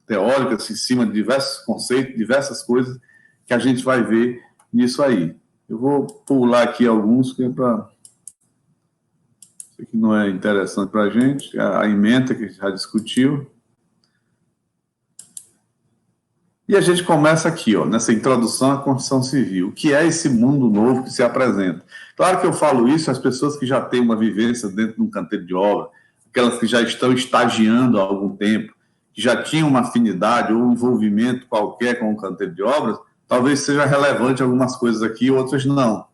teóricas em cima de diversos conceitos, diversas coisas que a gente vai ver nisso aí. Eu vou pular aqui alguns, que é para... Isso aqui não é interessante para a gente, a ementa que a gente já discutiu. E a gente começa aqui, ó, nessa introdução à Constituição Civil. O que é esse mundo novo que se apresenta? Claro que eu falo isso às pessoas que já têm uma vivência dentro de um canteiro de obra, aquelas que já estão estagiando há algum tempo, que já tinham uma afinidade ou um envolvimento qualquer com o canteiro de obras, talvez seja relevante algumas coisas aqui, outras não.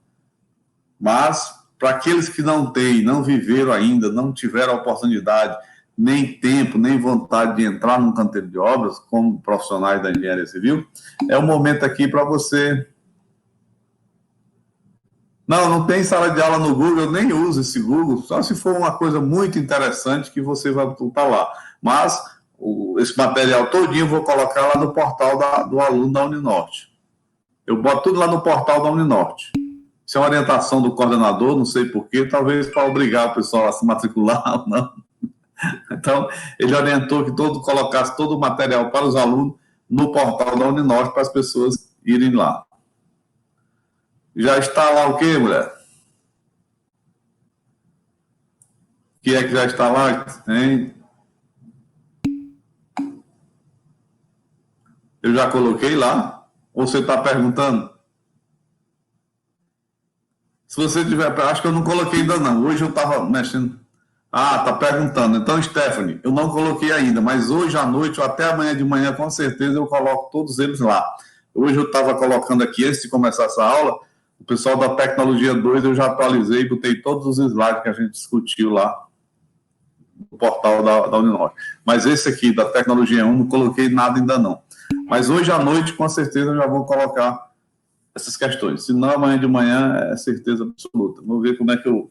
Mas, para aqueles que não têm, não viveram ainda, não tiveram a oportunidade, nem tempo, nem vontade de entrar num canteiro de obras, como profissionais da engenharia civil, é o momento aqui para você... Não tem sala de aula no Google, eu nem uso esse Google, só se for uma coisa muito interessante que você vai botar lá. Mas esse material todinho eu vou colocar lá no portal do aluno da Uninorte. Eu boto tudo lá no portal da Uninorte. Isso é uma orientação do coordenador, não sei porquê, talvez para obrigar o pessoal a se matricular ou não. Então, ele orientou que colocasse todo o material para os alunos no portal da Uninorte para as pessoas irem lá. Já está lá o quê, mulher? O que é que já está lá, hein? Eu já coloquei lá? Ou você está perguntando? Se você tiver... Acho que eu não coloquei ainda não. Hoje eu estava mexendo... tá perguntando. Então, Stephanie, eu não coloquei ainda, mas hoje à noite ou até amanhã de manhã, com certeza, eu coloco todos eles lá. Hoje eu estava colocando aqui, antes de começar essa aula, o pessoal da Tecnologia 2, eu já atualizei, botei todos os slides que a gente discutiu lá no portal da Uninorte. Mas esse aqui, da Tecnologia 1, não coloquei nada ainda não. Mas hoje à noite, com certeza, eu já vou colocar essas questões. Se não, amanhã de manhã é certeza absoluta. Vou ver como é que eu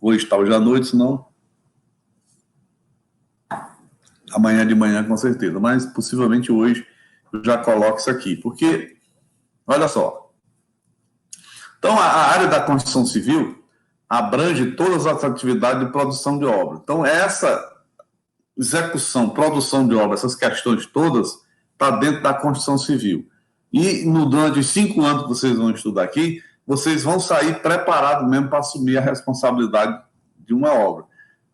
vou estar hoje à noite, senão amanhã de manhã, com certeza. Mas, possivelmente, hoje eu já coloco isso aqui. Porque, olha só, então, a área da construção civil abrange todas as atividades de produção de obra. Então, essa execução, produção de obra, essas questões todas, está dentro da construção civil. E, durante os 5 anos que vocês vão estudar aqui, vocês vão sair preparados mesmo para assumir a responsabilidade de uma obra.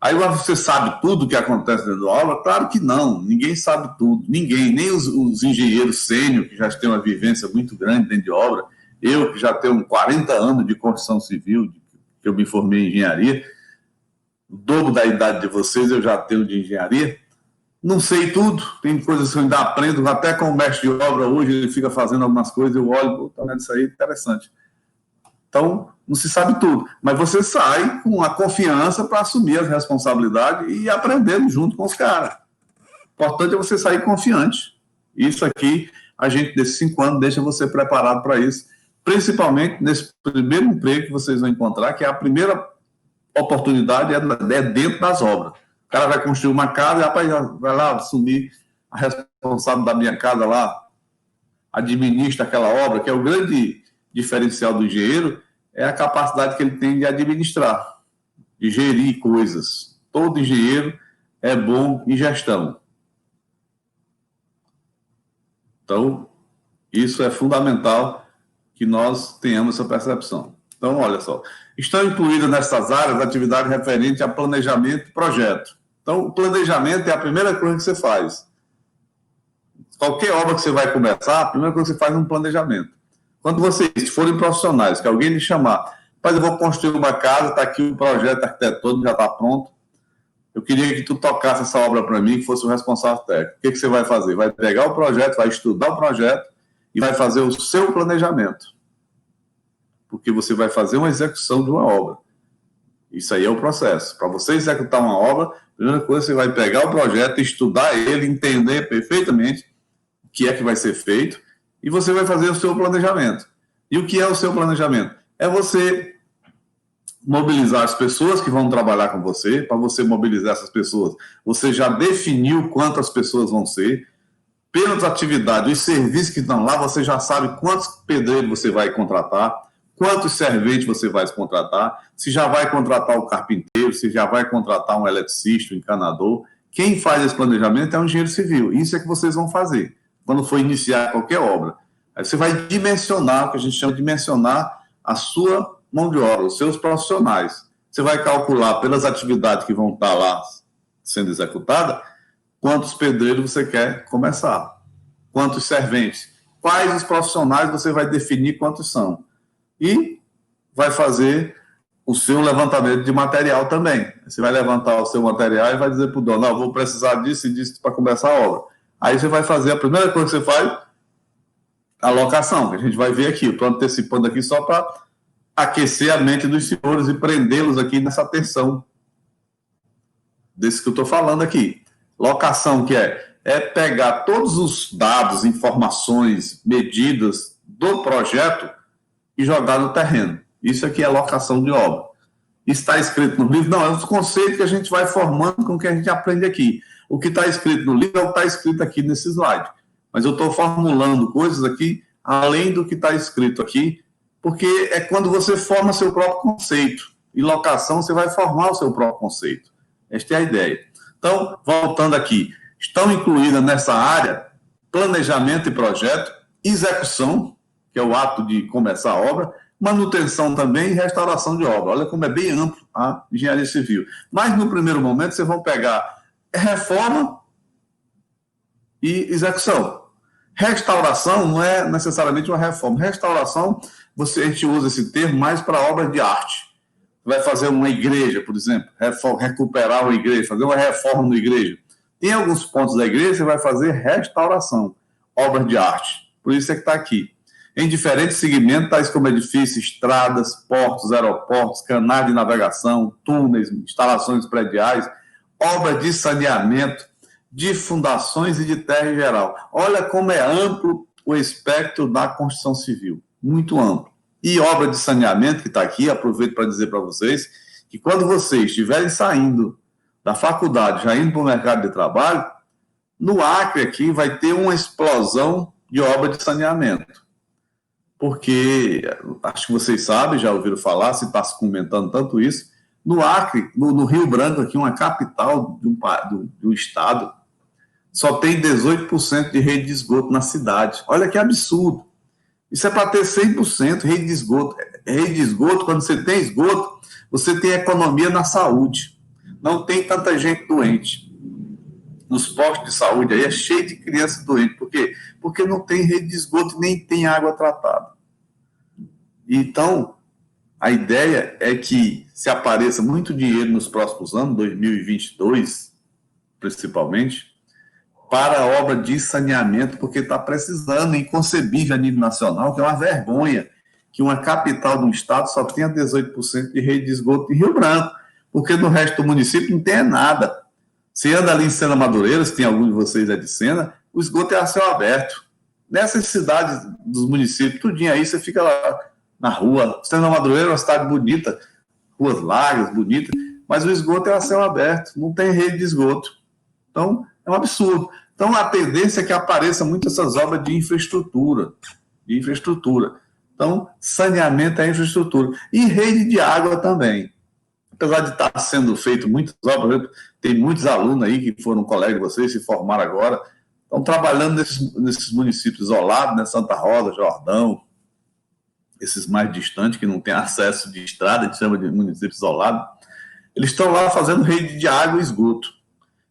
Aí você sabe tudo o que acontece dentro da obra? Claro que não, ninguém sabe tudo, ninguém, nem os engenheiros sênior, que já têm uma vivência muito grande dentro de obra, eu que já tenho 40 anos de construção civil, que eu me formei em engenharia, o dobro da idade de vocês eu já tenho de engenharia, não sei tudo, tem coisas que eu ainda aprendo, até com o mestre de obra hoje, ele fica fazendo algumas coisas, eu olho, tá vendo isso aí, interessante. Então, não se sabe tudo, mas você sai com a confiança para assumir as responsabilidades e aprendendo junto com os caras. O importante é você sair confiante. Isso aqui, a gente, desses 5 anos, deixa você preparado para isso, principalmente nesse primeiro emprego que vocês vão encontrar, que é a primeira oportunidade, é dentro das obras. O cara vai construir uma casa e, rapaz, vai lá assumir a responsável da minha casa lá, administra aquela obra, que é o grande diferencial do engenheiro, é a capacidade que ele tem de administrar, de gerir coisas. Todo engenheiro é bom em gestão. Então, isso é fundamental que nós tenhamos essa percepção. Então, olha só, estão incluídas nessas áreas atividades referentes a planejamento e projeto. Então, o planejamento é a primeira coisa que você faz. Qualquer obra que você vai começar, a primeira coisa que você faz é um planejamento. Quando vocês forem profissionais, que alguém lhe chamar, mas eu vou construir uma casa, está aqui o projeto arquitetônico, já está pronto, eu queria que tu tocasse essa obra para mim, que fosse o responsável técnico. O que você vai fazer? Vai pegar o projeto, vai estudar o projeto e vai fazer o seu planejamento. Porque você vai fazer uma execução de uma obra. Isso aí é o processo. Para você executar uma obra, a primeira coisa, você vai pegar o projeto, estudar ele, entender perfeitamente o que é que vai ser feito e você vai fazer o seu planejamento. E o que é o seu planejamento? É você mobilizar as pessoas que vão trabalhar com você. Para você mobilizar essas pessoas, você já definiu quantas pessoas vão ser. Pelas atividades, os serviços que estão lá, você já sabe quantos pedreiros você vai contratar, quantos serventes você vai contratar, se já vai contratar o carpinteiro, se já vai contratar um eletricista, um encanador, Quem faz esse planejamento é um engenheiro civil. Isso é que vocês vão fazer quando for iniciar qualquer obra. Aí você vai dimensionar, o que a gente chama de dimensionar a sua mão de obra, os seus profissionais. Você vai calcular pelas atividades que vão estar lá sendo executadas, quantos pedreiros você quer começar, quantos serventes, quais os profissionais você vai definir quantos são. E vai fazer o seu levantamento de material também. Você vai levantar o seu material e vai dizer para o dono, não, vou precisar disso e disso para começar a obra. Aí você vai fazer, a primeira coisa que você faz, a locação, que a gente vai ver aqui. Eu estou antecipando aqui só para aquecer a mente dos senhores e prendê-los aqui nessa atenção desse que eu estou falando aqui. Locação, que é pegar todos os dados, informações, medidas do projeto e jogar no terreno. Isso aqui é locação de obra. Está escrito no livro? Não, é os conceitos que a gente vai formando com o que a gente aprende aqui. O que está escrito no livro é o que está escrito aqui nesse slide. Mas eu estou formulando coisas aqui além do que está escrito aqui, porque é quando você forma seu próprio conceito. Em locação, você vai formar o seu próprio conceito. Esta é a ideia. Então, voltando aqui, estão incluídas nessa área planejamento e projeto, execução, que é o ato de começar a obra, manutenção também e restauração de obra. Olha como é bem amplo a engenharia civil. Mas, no primeiro momento, vocês vão pegar reforma e execução. Restauração não é necessariamente uma reforma. Restauração, a gente usa esse termo mais para obras de arte. Vai fazer uma igreja, por exemplo, recuperar uma igreja, fazer uma reforma na igreja. Tem alguns pontos da igreja que você vai fazer restauração, obras de arte. Por isso é que está aqui. Em diferentes segmentos, tais como edifícios, estradas, portos, aeroportos, canais de navegação, túneis, instalações prediais, obras de saneamento, de fundações e de terra em geral. Olha como é amplo o espectro da construção civil, muito amplo. E obra de saneamento, que está aqui, aproveito para dizer para vocês, que quando vocês estiverem saindo da faculdade, já indo para o mercado de trabalho, no Acre aqui vai ter uma explosão de obra de saneamento. Porque, acho que vocês sabem, já ouviram falar, se está se comentando tanto isso, no Acre, no Rio Branco, aqui, uma capital do estado, só tem 18% de rede de esgoto na cidade. Olha que absurdo. Isso é para ter 100% rede de esgoto. Rede de esgoto, quando você tem esgoto, você tem economia na saúde. Não tem tanta gente doente. Nos postos de saúde aí é cheio de crianças doentes. Por quê? Porque não tem rede de esgoto e nem tem água tratada. Então, a ideia é que se apareça muito dinheiro nos próximos anos, 2022, principalmente, para a obra de saneamento, porque está precisando, inconcebível a nível nacional, que é uma vergonha que uma capital de um estado só tenha 18% de rede de esgoto em Rio Branco, porque no resto do município não tem nada. Você anda ali em Sena Madureira, se tem algum de vocês é de Sena, o esgoto é a céu aberto. Nessas cidades dos municípios, tudinho aí, você fica lá na rua. Sena Madureira é uma cidade bonita, ruas largas, bonitas, mas o esgoto é a céu aberto, não tem rede de esgoto. Então, é um absurdo. Então, a tendência é que apareça muito essas obras de infraestrutura. Então, saneamento é infraestrutura. E rede de água também. Apesar de estar sendo feito muitas obras, tem muitos alunos aí que foram colegas de vocês, se formaram agora, estão trabalhando nesses municípios isolados, né? Santa Rosa, Jordão, esses mais distantes, que não têm acesso de estrada, a gente chama de município isolado. Eles estão lá fazendo rede de água e esgoto.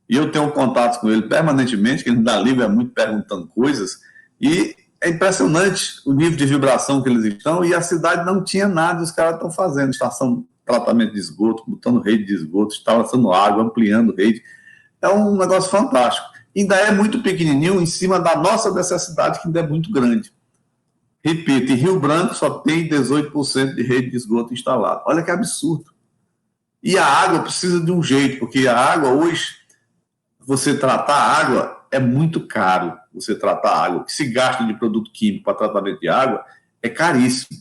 E eu tenho contatos com ele permanentemente, que ele dá livre, é muito perguntando coisas, e é impressionante o nível de vibração que eles estão, e a cidade não tinha nada, os caras estão fazendo estação de tratamento de esgoto, botando rede de esgoto, instalação água, ampliando rede. É um negócio fantástico. Ainda é muito pequenininho em cima da nossa necessidade, que ainda é muito grande. Repito, em Rio Branco só tem 18% de rede de esgoto instalada. Olha que absurdo. E a água precisa de um jeito, porque a água hoje, você tratar a água é muito caro. Você tratar a água, o que se gasta de produto químico para tratamento de água é caríssimo.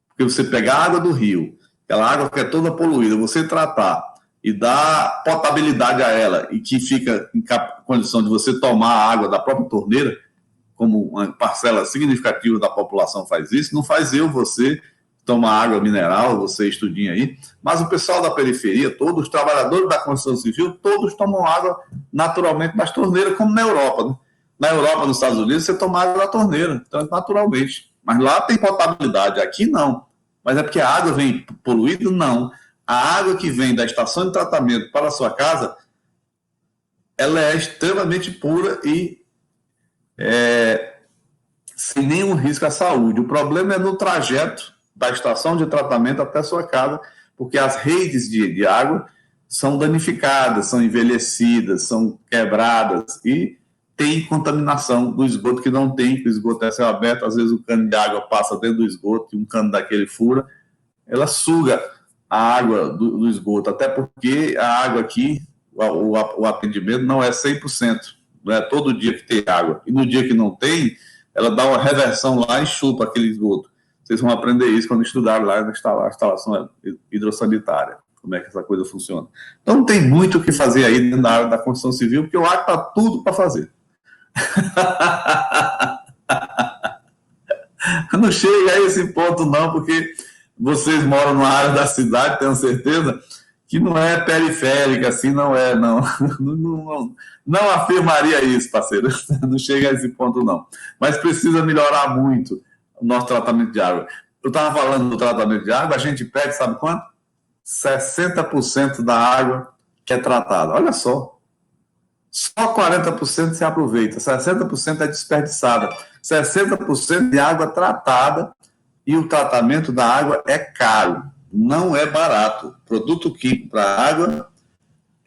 Porque você pegar a água do rio, aquela água que é toda poluída, você tratar e dar potabilidade a ela e que fica em condição de você tomar a água da própria torneira, como uma parcela significativa da população faz isso, não faz eu, você, toma água mineral, você estudinha aí, mas o pessoal da periferia, todos os trabalhadores da construção civil, todos tomam água naturalmente das torneiras, como na Europa, né? Na Europa, nos Estados Unidos, você toma água da torneira, então, naturalmente. Mas lá tem potabilidade, aqui não. Mas é porque a água vem poluída? Não. A água que vem da estação de tratamento para a sua casa, ela é extremamente pura e sem nenhum risco à saúde. O problema é no trajeto da estação de tratamento até a sua casa, porque as redes de água são danificadas, são envelhecidas, são quebradas e tem contaminação do esgoto que não tem, que o esgoto é céu aberto, às vezes o cano de água passa dentro do esgoto e um cano daquele fura, ela suga a água do esgoto, até porque a água aqui, o atendimento não é 100%, não é todo dia que tem água, e no dia que não tem, ela dá uma reversão lá e chupa aquele esgoto. Vocês vão aprender isso quando estudarem lá na instalação hidrossanitária, como é que essa coisa funciona. Então tem muito o que fazer aí na área da construção civil, porque eu acho que está tudo para fazer. Não chega a esse ponto não, porque vocês moram numa área da cidade, tenho certeza, que não é periférica, assim, não é, não. Não afirmaria isso, parceiro. Não chega a esse ponto, não. Mas precisa melhorar muito o nosso tratamento de água. Eu estava falando do tratamento de água, a gente perde, sabe quanto? 60% da água que é tratada. Olha só. Só 40% se aproveita, 60% é desperdiçada. 60% de água tratada e o tratamento da água é caro, não é barato. Produto químico para água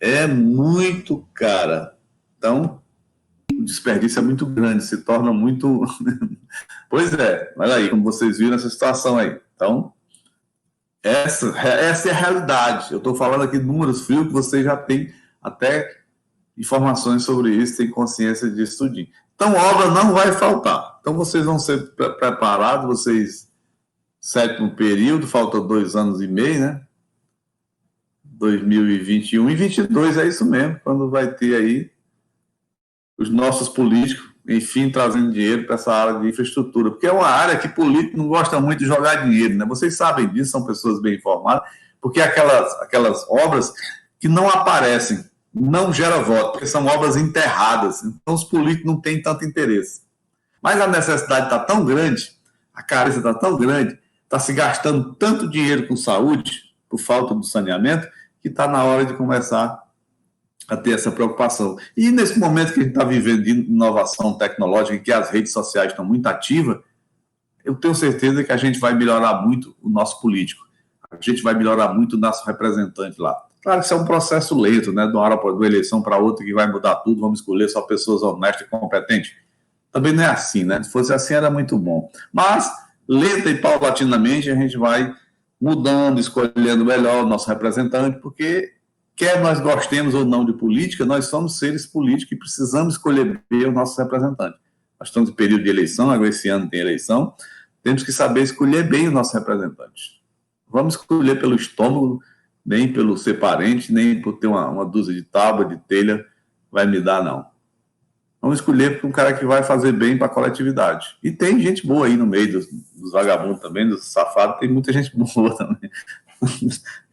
é muito cara. Então, o desperdício é muito grande, se torna muito... Pois é, olha aí, como vocês viram essa situação aí. Então, essa é a realidade. Eu estou falando aqui de números frios que vocês já têm até informações sobre isso, têm consciência disso tudinho. Então, obra não vai faltar. Então, vocês vão ser preparados, vocês... sétimo período, falta 2 anos e meio, né? 2021 e 22 é isso mesmo, quando vai ter aí os nossos políticos, enfim, trazendo dinheiro para essa área de infraestrutura, porque é uma área que político não gosta muito de jogar dinheiro, né? Vocês sabem disso, são pessoas bem informadas, porque aquelas obras que não aparecem, não geram voto, porque são obras enterradas, então os políticos não têm tanto interesse. Mas a necessidade está tão grande, a carência está tão grande, está se gastando tanto dinheiro com saúde, por falta do saneamento, que está na hora de começar a ter essa preocupação. E nesse momento que a gente está vivendo de inovação tecnológica, em que as redes sociais estão muito ativas, eu tenho certeza que a gente vai melhorar muito o nosso político. A gente vai melhorar muito o nosso representante lá. Claro que isso é um processo lento, né? De uma hora de uma eleição para outra que vai mudar tudo, vamos escolher só pessoas honestas e competentes. Também não é assim, né? Se fosse assim, era muito bom. Mas, lenta e paulatinamente, a gente vai mudando, escolhendo melhor o nosso representante, porque, quer nós gostemos ou não de política, nós somos seres políticos e precisamos escolher bem o nosso representante. Nós estamos em período de eleição, agora esse ano tem eleição, temos que saber escolher bem o nosso representante. Vamos escolher pelo estômago, nem pelo ser parente, nem por ter uma dúzia de tábua, de telha, vai me dar, não. Vamos escolher um cara que vai fazer bem para a coletividade. E tem gente boa aí no meio dos vagabundos também, dos safados, tem muita gente boa também.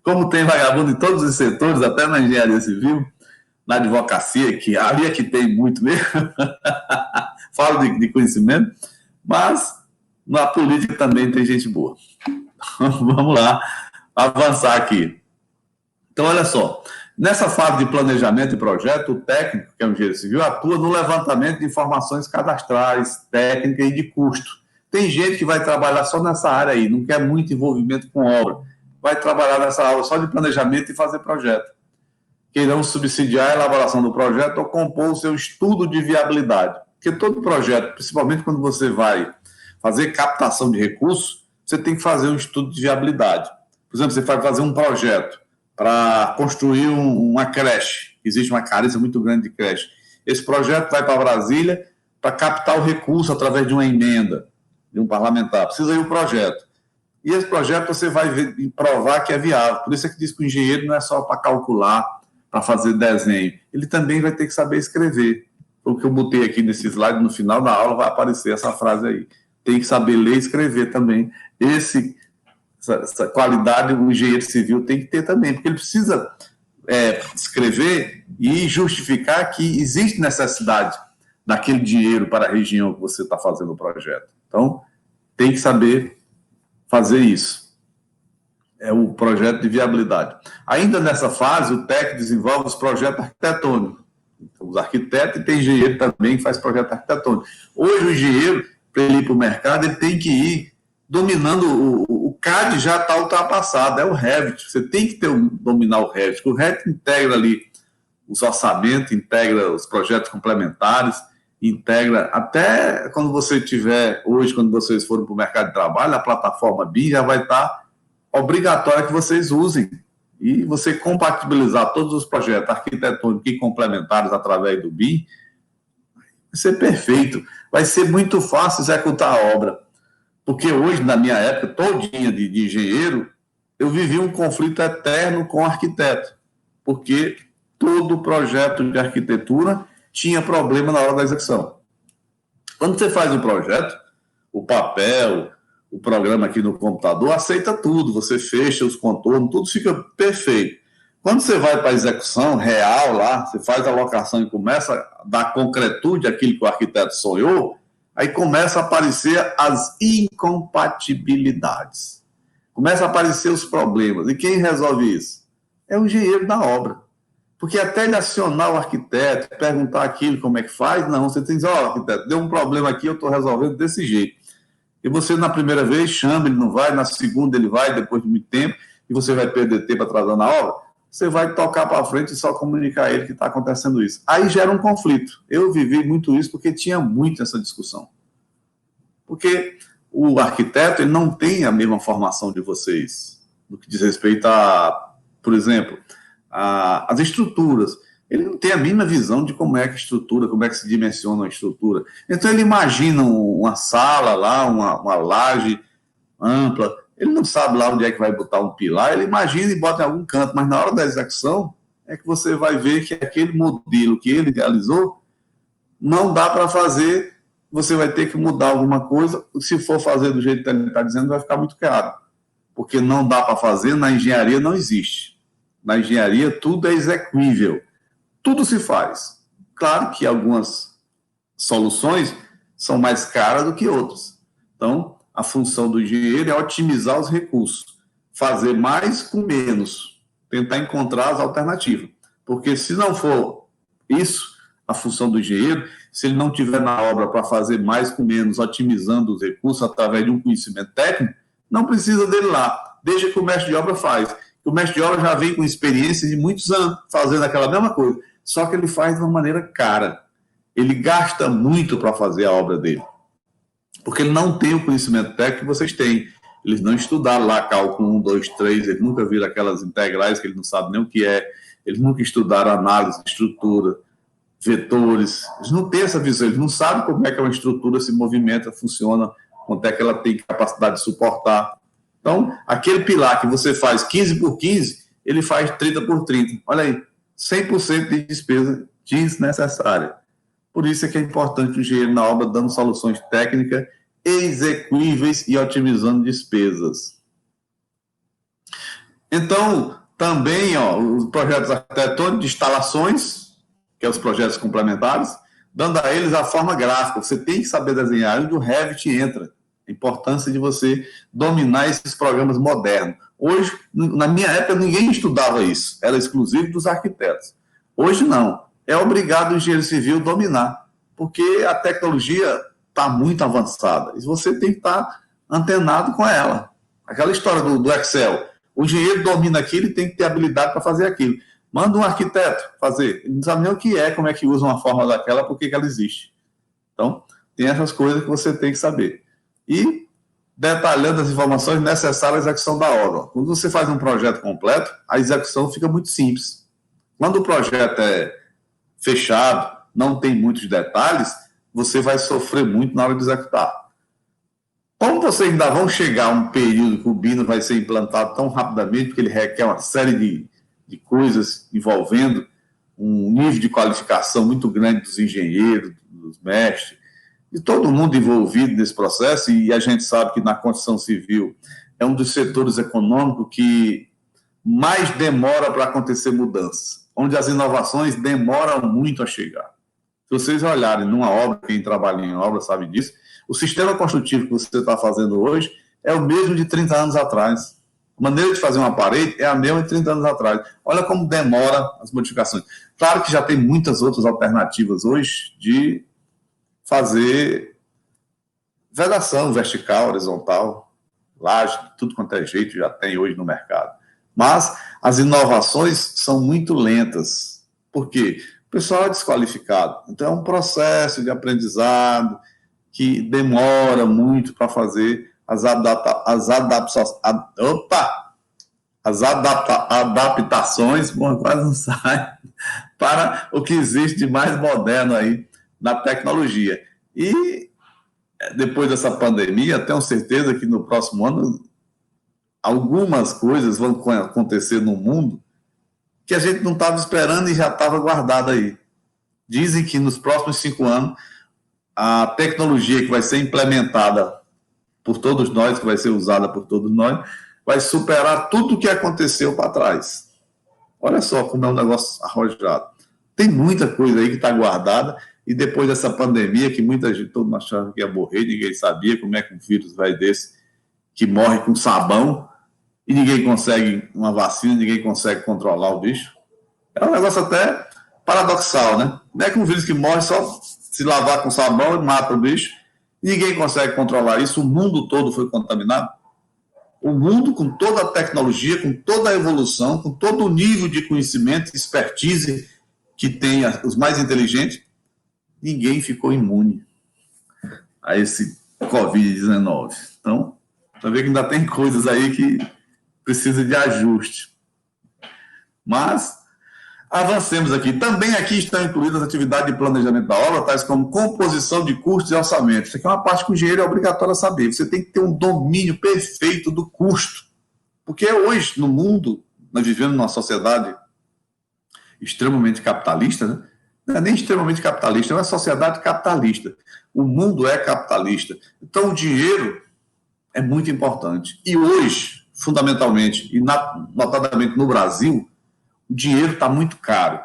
Como tem vagabundo em todos os setores, até na engenharia civil, na advocacia, que ali é que tem muito mesmo, falo de conhecimento, mas na política também tem gente boa. Vamos lá, avançar aqui. Então, olha só, nessa fase de planejamento e projeto, o técnico, que é um engenheiro civil, atua no levantamento de informações cadastrais, técnicas e de custo. Tem gente que vai trabalhar só nessa área aí, não quer muito envolvimento com obra, vai trabalhar nessa área só de planejamento e fazer projeto. Queirão subsidiar a elaboração do projeto ou compor o seu estudo de viabilidade. Porque todo projeto, principalmente quando você vai fazer captação de recursos, você tem que fazer um estudo de viabilidade. Por exemplo, você vai fazer um projeto para construir uma creche. Existe uma carência muito grande de creche. Esse projeto vai para Brasília para captar o recurso através de uma emenda de um parlamentar. Precisa ir um projeto. E esse projeto você vai provar que é viável. Por isso é que diz que o engenheiro não é só para calcular, para fazer desenho. Ele também vai ter que saber escrever. O que eu botei aqui nesse slide, no final da aula vai aparecer essa frase aí. Tem que saber ler e escrever também. Esse essa qualidade o engenheiro civil tem que ter também, porque ele precisa escrever e justificar que existe necessidade daquele dinheiro para a região que você está fazendo o projeto. Então, tem que saber fazer isso. É o projeto de viabilidade. Ainda nessa fase, o TEC desenvolve os projetos arquitetônicos. Os arquitetos e tem engenheiro também que faz projeto arquitetônico. Hoje, o engenheiro, para ele ir para o mercado, ele tem que ir dominando. O CAD já está ultrapassado, é o Revit. Você tem que dominar o Revit. O Revit integra ali os orçamentos, integra os projetos complementares, integra até quando você tiver, hoje, quando vocês forem para o mercado de trabalho, a plataforma BIM já vai estar obrigatória que vocês usem. E você compatibilizar todos os projetos arquitetônicos e complementares através do BIM, vai ser perfeito. Vai ser muito fácil executar a obra. Porque hoje, na minha época, todinha de engenheiro, eu vivi um conflito eterno com o arquiteto. Porque todo projeto de arquitetura tinha problema na hora da execução. Quando você faz um projeto, o papel, o programa aqui no computador aceita tudo, você fecha os contornos, tudo fica perfeito. Quando você vai para a execução real lá, você faz a locação e começa a dar concretude àquilo que o arquiteto sonhou, aí começa a aparecer as incompatibilidades. Começa a aparecer os problemas. E quem resolve isso? É o engenheiro da obra. Porque até ele acionar o arquiteto, perguntar aquilo, como é que faz, não, você tem que dizer, arquiteto, deu um problema aqui, eu estou resolvendo desse jeito. E você, na primeira vez, chama, ele não vai, na segunda ele vai, depois de muito tempo, e você vai perder tempo atrasando a obra, você vai tocar para frente e só comunicar a ele que está acontecendo isso. Aí gera um conflito. Eu vivi muito isso porque tinha muito essa discussão. Porque o arquiteto ele não tem a mesma formação de vocês, no que diz respeito a, por exemplo, as estruturas. Ele não tem a mesma visão de como é que estrutura, como é que se dimensiona uma estrutura. Então ele imagina uma sala lá, uma laje ampla, ele não sabe lá onde é que vai botar um pilar, ele imagina e bota em algum canto, mas na hora da execução é que você vai ver que aquele modelo que ele realizou não dá para fazer, você vai ter que mudar alguma coisa, se for fazer do jeito que ele está dizendo, vai ficar muito caro, porque não dá para fazer, na engenharia não existe. Na engenharia tudo é execuível, tudo se faz. Claro que algumas soluções são mais caras do que outras. Então, a função do engenheiro é otimizar os recursos, fazer mais com menos, tentar encontrar as alternativas. Porque se não for isso, a função do engenheiro, se ele não tiver na obra para fazer mais com menos, otimizando os recursos através de um conhecimento técnico, não precisa dele lá. Deixa que o mestre de obra faz. O mestre de obra já vem com experiência de muitos anos fazendo aquela mesma coisa, só que ele faz de uma maneira cara. Ele gasta muito para fazer a obra dele, porque ele não tem o conhecimento técnico que vocês têm. Eles não estudaram lá cálculo 1, 2, 3, eles nunca viram aquelas integrais que ele não sabe nem o que é, eles nunca estudaram análise de estrutura, vetores, eles não têm essa visão, eles não sabem como é que uma estrutura se movimenta, funciona, quanto é que ela tem capacidade de suportar. Então, aquele pilar que você faz 15 por 15, ele faz 30 por 30. Olha aí, 100% de despesa desnecessária. Por isso é que é importante o engenheiro na obra dando soluções técnicas execuíveis e otimizando despesas. Então, também os projetos arquitetônicos de instalações, que é os projetos complementares, dando a eles a forma gráfica. Você tem que saber desenhar, onde o Revit entra. A importância de você dominar esses programas modernos. Hoje, na minha época, ninguém estudava isso. Era exclusivo dos arquitetos. Hoje, não. É obrigado o engenheiro civil dominar, porque a tecnologia está muito avançada. E você tem que estar antenado com ela. Aquela história do Excel. O engenheiro domina aquilo e tem que ter habilidade para fazer aquilo. Manda um arquiteto fazer. Ele não sabe nem o que é, como é que usa uma forma daquela, por que ela existe. Então, tem essas coisas que você tem que saber. E detalhando as informações necessárias à execução da obra. Quando você faz um projeto completo, a execução fica muito simples. Quando o projeto é fechado, não tem muitos detalhes, você vai sofrer muito na hora de executar. Como vocês ainda vão chegar a um período que o BIM vai ser implantado tão rapidamente, porque ele requer uma série de coisas envolvendo um nível de qualificação muito grande dos engenheiros, dos mestres, e todo mundo envolvido nesse processo, e a gente sabe que na construção civil é um dos setores econômicos que mais demora para acontecer mudanças, onde as inovações demoram muito a chegar. Se vocês olharem numa obra, quem trabalha em obra sabe disso, o sistema construtivo que você está fazendo hoje é o mesmo de 30 anos atrás. A maneira de fazer uma parede é a mesma de 30 anos atrás. Olha como demora as modificações. Claro que já tem muitas outras alternativas hoje de fazer vedação vertical, horizontal, laje, tudo quanto é jeito já tem hoje no mercado. Mas as inovações são muito lentas. Por quê? O pessoal é desqualificado. Então, é um processo de aprendizado que demora muito para fazer as adaptações, bom, quase não sai, para o que existe de mais moderno aí na tecnologia. E depois dessa pandemia, tenho certeza que no próximo ano algumas coisas vão acontecer no mundo que a gente não estava esperando e já estava guardado aí. Dizem que nos próximos 5 anos, a tecnologia que vai ser implementada por todos nós, que vai ser usada por todos nós, vai superar tudo o que aconteceu para trás. Olha só como é um negócio arrojado. Tem muita coisa aí que está guardada, e depois dessa pandemia, que muita gente, todo mundo achava que ia morrer, ninguém sabia como é que um vírus vai desse, que morre com sabão, e ninguém consegue uma vacina, ninguém consegue controlar o bicho. É um negócio até paradoxal, né? Como é que um vírus que morre só se lavar com sabão e mata o bicho, e ninguém consegue controlar isso, o mundo todo foi contaminado? O mundo, com toda a tecnologia, com toda a evolução, com todo o nível de conhecimento, expertise que tem os mais inteligentes, ninguém ficou imune a esse Covid-19. Então, você vê que ainda tem coisas aí que precisam de ajuste. Mas, avancemos aqui. Também aqui estão incluídas as atividades de planejamento da obra, tais como composição de custos e orçamento. Isso aqui é uma parte que o engenheiro é obrigatório a saber. Você tem que ter um domínio perfeito do custo. Porque hoje, no mundo, nós vivemos numa sociedade extremamente capitalista, né? Não é nem extremamente capitalista, é uma sociedade capitalista. O mundo é capitalista. Então, o dinheiro é muito importante. E hoje, fundamentalmente, e notadamente no Brasil, o dinheiro está muito caro.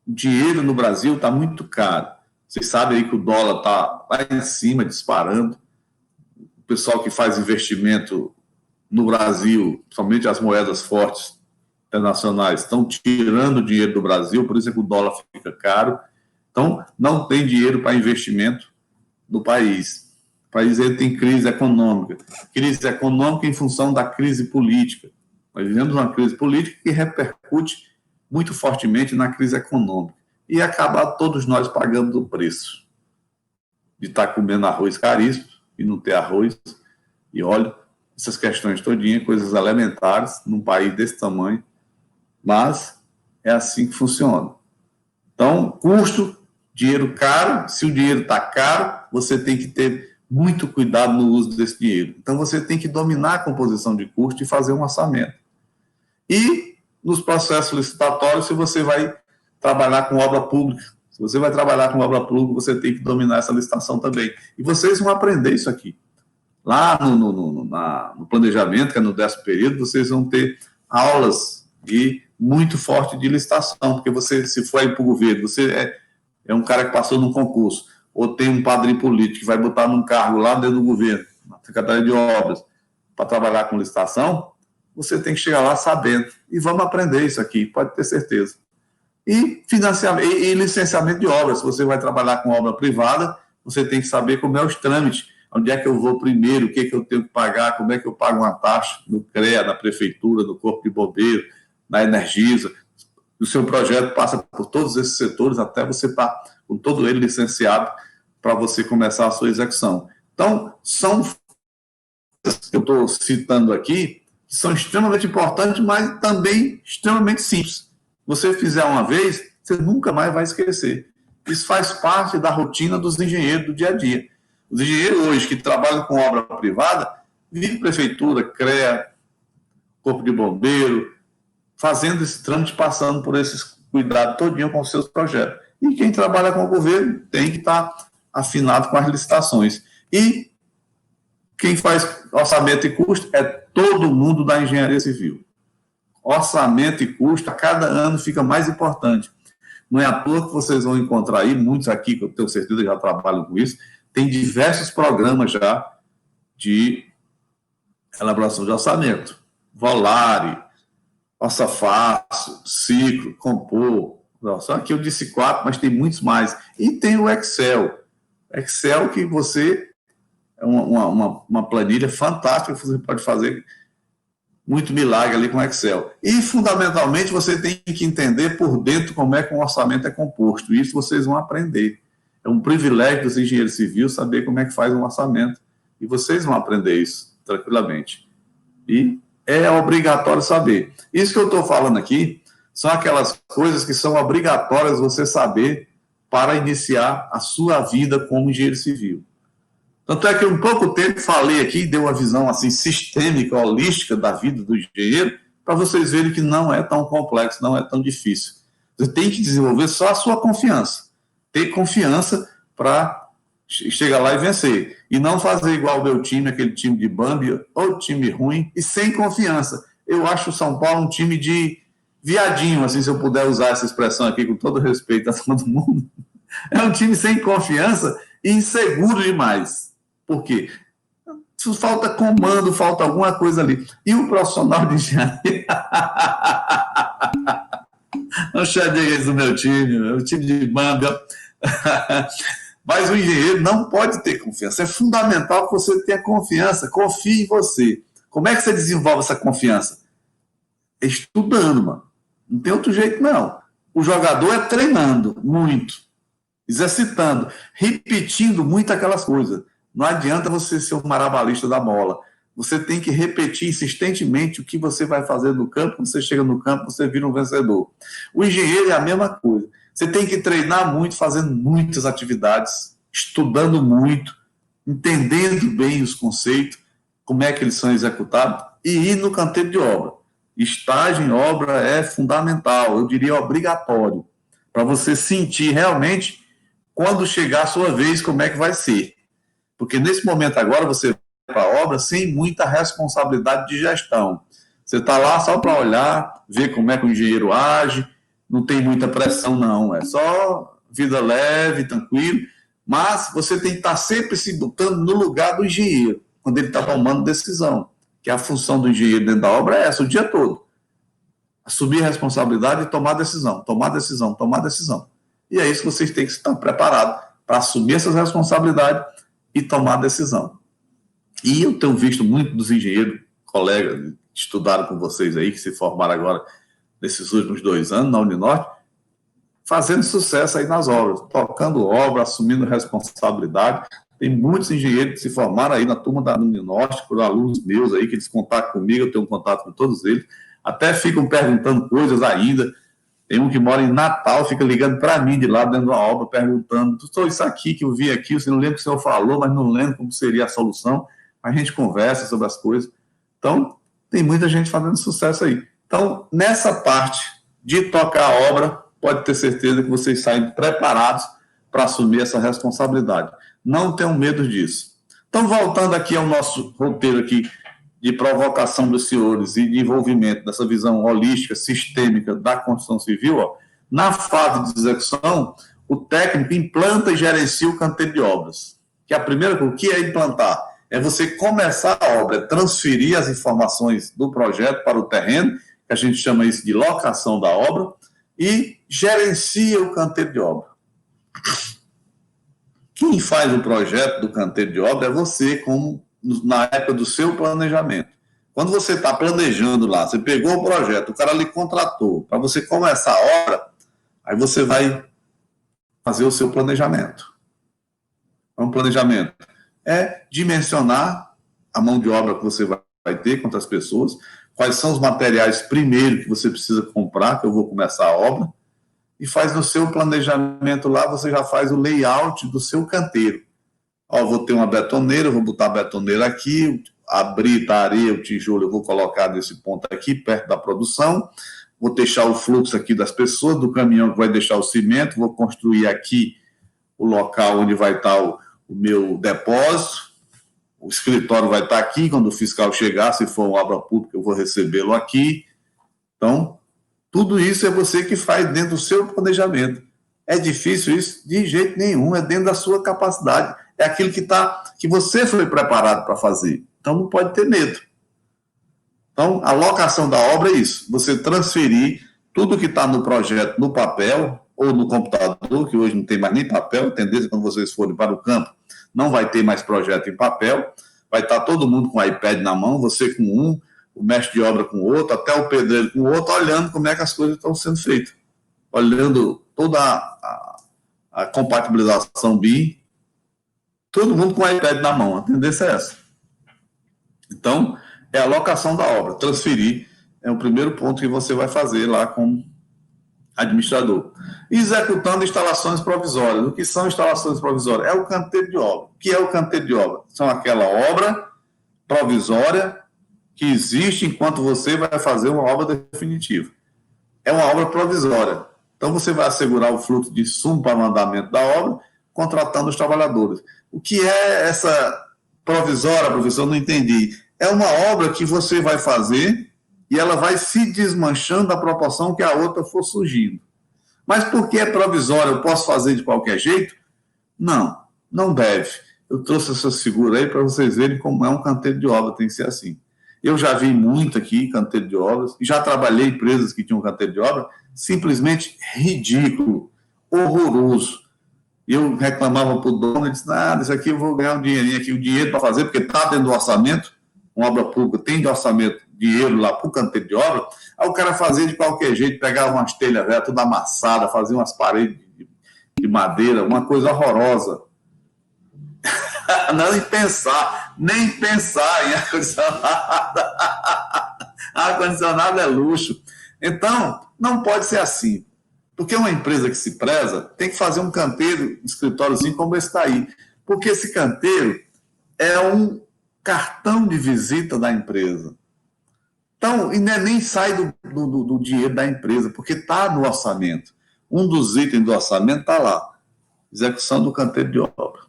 O dinheiro no Brasil está muito caro. Vocês sabem aí que o dólar está lá em cima, disparando. O pessoal que faz investimento no Brasil, somente as moedas fortes internacionais, estão tirando dinheiro do Brasil, por isso é que o dólar fica caro. Então, não tem dinheiro para investimento no país. O país ele tem crise econômica em função da crise política. Nós vivemos uma crise política que repercute muito fortemente na crise econômica. E acabar todos nós pagando o preço de estar comendo arroz caríssimo e não ter arroz e óleo. Essas questões todinhas, coisas elementares num país desse tamanho, mas é assim que funciona. Então, custo, dinheiro caro. Se o dinheiro está caro, você tem que ter muito cuidado no uso desse dinheiro. Então, você tem que dominar a composição de custo e fazer um orçamento. E nos processos licitatórios, se você vai trabalhar com obra pública, você tem que dominar essa licitação também. E vocês vão aprender isso aqui. Lá no planejamento, que é no 10º período, vocês vão ter aulas muito forte de licitação, porque você, se for aí para o governo, você é um cara que passou num concurso, ou tem um padrinho político que vai botar num cargo lá dentro do governo, na Secretaria de Obras, para trabalhar com licitação, você tem que chegar lá sabendo. E vamos aprender isso aqui, pode ter certeza. E financiamento e licenciamento de obras. Se você vai trabalhar com obra privada, você tem que saber como é os trâmites, onde é que eu vou primeiro, o que é que eu tenho que pagar, como é que eu pago uma taxa no CREA, na prefeitura, no Corpo de Bombeiro, na Energisa. O seu projeto passa por todos esses setores até você estar com todo ele licenciado para você começar a sua execução. Então, são coisas que eu estou citando aqui, que são extremamente importantes, mas também extremamente simples. Você fizer uma vez, você nunca mais vai esquecer. Isso faz parte da rotina dos engenheiros do dia a dia. Os engenheiros hoje que trabalham com obra privada, vivem prefeitura, CREA, Corpo de Bombeiro, fazendo esse trâmite, passando por esses cuidados todinho com os seus projetos. E quem trabalha com o governo tem que estar afinado com as licitações. E Quem faz orçamento e custo é todo mundo da engenharia civil. Orçamento e custo, a cada ano fica mais importante. Não é à toa que vocês vão encontrar aí, muitos aqui, que eu tenho certeza já trabalham com isso, tem diversos programas já de elaboração de orçamento. Volare, Orça Fácil, Ciclo, Compor. Só aqui eu disse 4, mas tem muitos mais. E tem o Excel. Excel que você é uma planilha fantástica que você pode fazer muito milagre ali com Excel. E, fundamentalmente, você tem que entender por dentro como é que um orçamento é composto. Isso vocês vão aprender. É um privilégio dos engenheiros civis saber como é que faz um orçamento. E vocês vão aprender isso tranquilamente. E é obrigatório saber. Isso que eu estou falando aqui são aquelas coisas que são obrigatórias você saber para iniciar a sua vida como engenheiro civil. Tanto é que em pouco tempo falei aqui, dei uma visão assim sistêmica, holística da vida do engenheiro, para vocês verem que não é tão complexo, não é tão difícil. Você tem que desenvolver só a sua confiança. Ter confiança para chegar lá e vencer. E não fazer igual o meu time, aquele time de Bambi, ou time ruim, e sem confiança. Eu acho o São Paulo um time de viadinho, assim, se eu puder usar essa expressão aqui com todo respeito a todo mundo. É um time sem confiança e inseguro demais. Por quê? Falta comando, falta alguma coisa ali. E o profissional de engenharia... Não xadrez do meu time, o time de Bambi. Mas o engenheiro não pode ter confiança. É fundamental que você tenha confiança. Confie em você. Como é que você desenvolve essa confiança? Estudando, mano. Não tem outro jeito, não. O jogador é treinando muito, exercitando, repetindo muito aquelas coisas. Não adianta você ser um marabalista da bola. Você tem que repetir insistentemente o que você vai fazer no campo. Quando você chega no campo, você vira um vencedor. O engenheiro é a mesma coisa. Você tem que treinar muito, fazendo muitas atividades, estudando muito, entendendo bem os conceitos, como é que eles são executados, e ir no canteiro de obra. Estágio em obra é fundamental, eu diria obrigatório, para você sentir realmente, quando chegar a sua vez, como é que vai ser. Porque nesse momento agora você vai para a obra sem muita responsabilidade de gestão. Você está lá só para olhar, ver como é que o engenheiro age, não tem muita pressão, não. É só vida leve, tranquilo, mas você tem que estar sempre se botando no lugar do engenheiro, quando ele está tomando decisão. Que a função do engenheiro dentro da obra é essa, o dia todo. Assumir a responsabilidade e tomar decisão, tomar decisão, tomar decisão. E é isso que vocês têm que estar preparados para assumir essas responsabilidades e tomar decisão. E eu tenho visto muito dos engenheiros, colegas que estudaram com vocês aí, que se formaram agora nesses últimos 2 anos na Uninorte, fazendo sucesso aí nas obras, tocando obra, assumindo responsabilidade. Tem muitos engenheiros que se formaram aí na turma da Uninorte, por alunos meus aí, que eles contatam comigo, eu tenho contato com todos eles, até ficam perguntando coisas ainda. Tem um que mora em Natal, fica ligando para mim de lá dentro da obra, perguntando, isso aqui que eu vi aqui, você não lembra o que o senhor falou, mas não lembro como seria a solução. A gente conversa sobre as coisas. Então, tem muita gente fazendo sucesso aí. Então, nessa parte de tocar a obra, pode ter certeza que vocês saem preparados para assumir essa responsabilidade. Não tenham medo disso. Então, voltando aqui ao nosso roteiro aqui de provocação dos senhores e de envolvimento dessa visão holística, sistêmica da construção civil, ó, na fase de execução, o técnico implanta e gerencia o canteiro de obras. Que a primeira coisa, o que é implantar? É você começar a obra, é transferir as informações do projeto para o terreno, que a gente chama isso de locação da obra, e gerencia o canteiro de obra. Quem faz o projeto do canteiro de obra é você, como na época do seu planejamento. Quando você está planejando lá, você pegou o projeto, o cara lhe contratou, para você começar a obra, aí você vai fazer o seu planejamento. Um planejamento é dimensionar a mão de obra que você vai ter, quantas pessoas, quais são os materiais primeiro que você precisa comprar, que eu vou começar a obra, e faz no seu planejamento lá, você já faz o layout do seu canteiro. Ó, vou ter uma betoneira, vou botar a betoneira aqui, abrir a areia, o tijolo, eu vou colocar nesse ponto aqui, perto da produção, vou deixar o fluxo aqui das pessoas, do caminhão que vai deixar o cimento, vou construir aqui o local onde vai estar o meu depósito, o escritório vai estar aqui, quando o fiscal chegar, se for uma obra pública, eu vou recebê-lo aqui. Então, tudo isso é você que faz dentro do seu planejamento. É difícil isso? De jeito nenhum, é dentro da sua capacidade. É aquilo que você foi preparado para fazer. Então, não pode ter medo. Então, a locação da obra é isso, você transferir tudo que está no projeto no papel ou no computador, que hoje não tem mais nem papel, a tendência quando vocês forem para o campo, não vai ter mais projeto em papel, vai estar todo mundo com o iPad na mão, você com um, o mestre de obra com o outro, até o pedreiro com o outro, olhando como é que as coisas estão sendo feitas, olhando toda a compatibilização BIM, todo mundo com o iPad na mão, a tendência é essa. Então, é a locação da obra, transferir, é o primeiro ponto que você vai fazer lá como administrador. Executando instalações provisórias. O que são instalações provisórias? É o canteiro de obra. O que é o canteiro de obra? São aquela obra provisória que existe enquanto você vai fazer uma obra definitiva. É uma obra provisória. Então, você vai assegurar o fluxo de insumo para o andamento da obra, contratando os trabalhadores. O que é essa provisória, professor? Não entendi. É uma obra que você vai fazer e ela vai se desmanchando à proporção que a outra for surgindo. Mas porque é provisória, eu posso fazer de qualquer jeito? Não, não deve. Eu trouxe essas figuras aí para vocês verem como é um canteiro de obra, tem que ser assim. Eu já vi muito aqui canteiro de obras, já trabalhei em empresas que tinham canteiro de obra, simplesmente ridículo, horroroso. Eu reclamava para o dono, ele disse, isso aqui eu vou ganhar um dinheirinho aqui, o dinheiro para fazer, porque está dentro do orçamento, uma obra pública tem de orçamento dinheiro lá para o canteiro de obra, aí o cara fazia de qualquer jeito, pegava umas telhas velhas, toda amassada, fazia umas paredes de madeira, uma coisa horrorosa. Não, nem pensar em ar-condicionado. Ar-condicionado é luxo. Então, não pode ser assim. Porque uma empresa que se preza tem que fazer um canteiro, um escritóriozinho como esse está aí. Porque esse canteiro é um cartão de visita da empresa. Então, e nem sai do dinheiro da empresa, porque está no orçamento. Um dos itens do orçamento está lá. Execução do canteiro de obra.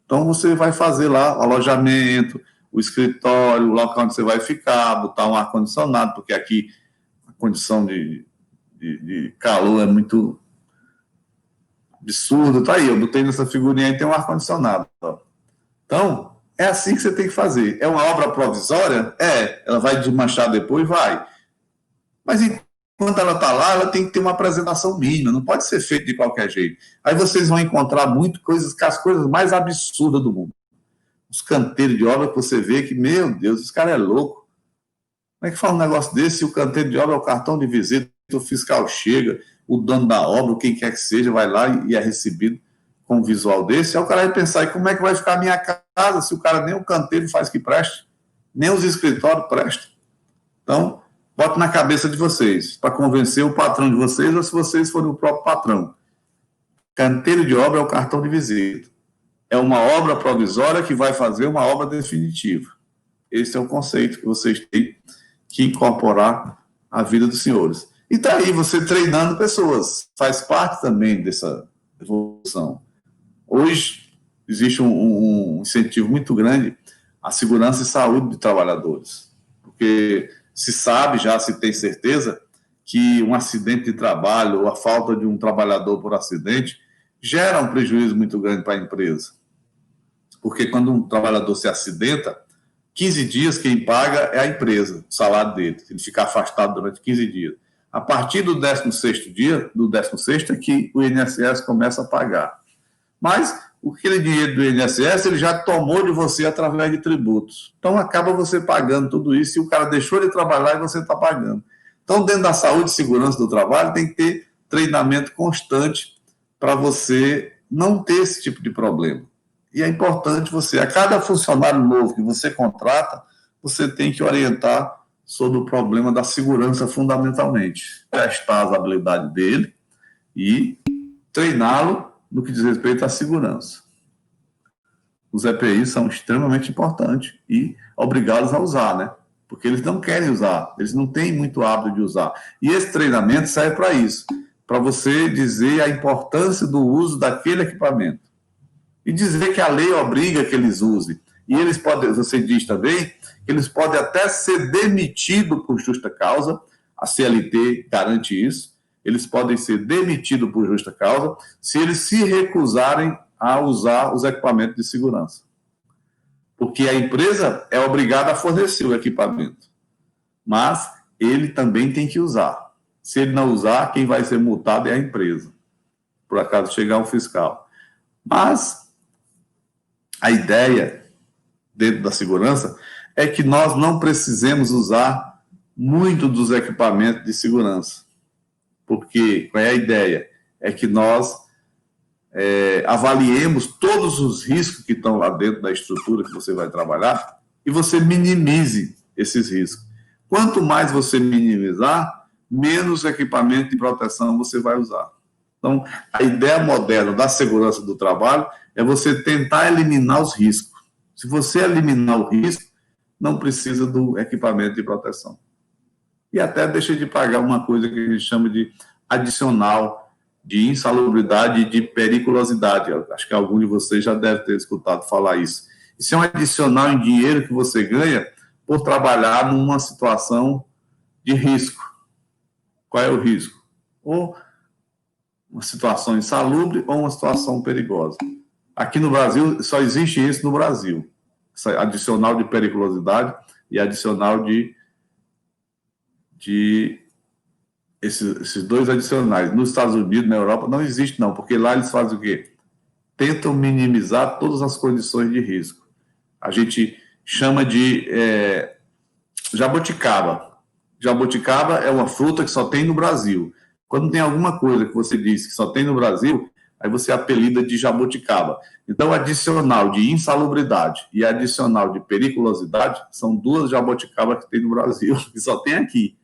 Então, você vai fazer lá o alojamento, o escritório, o local onde você vai ficar, botar um ar-condicionado, porque aqui a condição de calor é muito absurda. Tá aí, eu botei nessa figurinha aí, tem um ar-condicionado. Então, é assim que você tem que fazer. É uma obra provisória? Ela vai desmanchar depois? Vai. Mas enquanto ela está lá, ela tem que ter uma apresentação mínima, não pode ser feito de qualquer jeito. Aí vocês vão encontrar muito coisas, as coisas mais absurdas do mundo. Os canteiros de obra que você vê que, meu Deus, esse cara é louco. Como é que fala um negócio desse? O canteiro de obra é o cartão de visita, o fiscal chega, o dono da obra, quem quer que seja, vai lá e é recebido com um visual desse. Aí o cara vai pensar, e como é que vai ficar a minha casa se o cara nem o canteiro faz que preste, nem os escritórios prestam? Então, bote na cabeça de vocês, para convencer o patrão de vocês, ou se vocês forem o próprio patrão. Canteiro de obra é o cartão de visita. É uma obra provisória que vai fazer uma obra definitiva. Esse é o conceito que vocês têm que incorporar à vida dos senhores. E está aí, você treinando pessoas. Faz parte também dessa evolução. Hoje, existe um incentivo muito grande à segurança e saúde de trabalhadores. Porque se sabe, já se tem certeza, que um acidente de trabalho ou a falta de um trabalhador por acidente gera um prejuízo muito grande para a empresa. Porque quando um trabalhador se acidenta, 15 dias quem paga é a empresa, o salário dele, se ele ficar afastado durante 15 dias. A partir do 16º dia, do 16º é que o INSS começa a pagar. Mas aquele dinheiro do INSS ele já tomou de você através de tributos. Então acaba você pagando tudo isso e o cara deixou de trabalhar e você está pagando. Então, dentro da saúde e segurança do trabalho, tem que ter treinamento constante para você não ter esse tipo de problema. E é importante você, a cada funcionário novo que você contrata, você tem que orientar sobre o problema da segurança fundamentalmente. Testar as habilidades dele e treiná-lo no que diz respeito à segurança. Os EPIs são extremamente importantes e obrigados a usar, né? Porque eles não querem usar, eles não têm muito hábito de usar. E esse treinamento serve para isso, para você dizer a importância do uso daquele equipamento. E dizer que a lei obriga que eles usem. E eles podem, você diz também, que eles podem até ser demitidos por justa causa, a CLT garante isso, eles podem ser demitidos por justa causa se eles se recusarem a usar os equipamentos de segurança. Porque a empresa é obrigada a fornecer o equipamento, mas ele também tem que usar. Se ele não usar, quem vai ser multado é a empresa, por acaso chegar um fiscal. Mas a ideia dentro da segurança é que nós não precisemos usar muito dos equipamentos de segurança. Porque qual é a ideia? É que nós avaliemos todos os riscos que estão lá dentro da estrutura que você vai trabalhar e você minimize esses riscos. Quanto mais você minimizar, menos equipamento de proteção você vai usar. Então, a ideia moderna da segurança do trabalho é você tentar eliminar os riscos. Se você eliminar o risco, não precisa do equipamento de proteção. E até deixa de pagar uma coisa que a gente chama de adicional de insalubridade e de periculosidade. Acho que algum de vocês já deve ter escutado falar isso. Isso é um adicional em dinheiro que você ganha por trabalhar numa situação de risco. Qual é o risco? Ou uma situação insalubre ou uma situação perigosa. Aqui no Brasil, só existe isso no Brasil. Adicional de periculosidade e adicional de esses dois adicionais. Nos Estados Unidos, na Europa, não existe não, porque lá eles fazem o quê? Tentam minimizar todas as condições de risco. A gente chama de jabuticaba. Jabuticaba é uma fruta que só tem no Brasil. Quando tem alguma coisa que você diz que só tem no Brasil, aí você apelida de jabuticaba. Então, adicional de insalubridade e adicional de periculosidade são duas jabuticabas que tem no Brasil, que só tem aqui.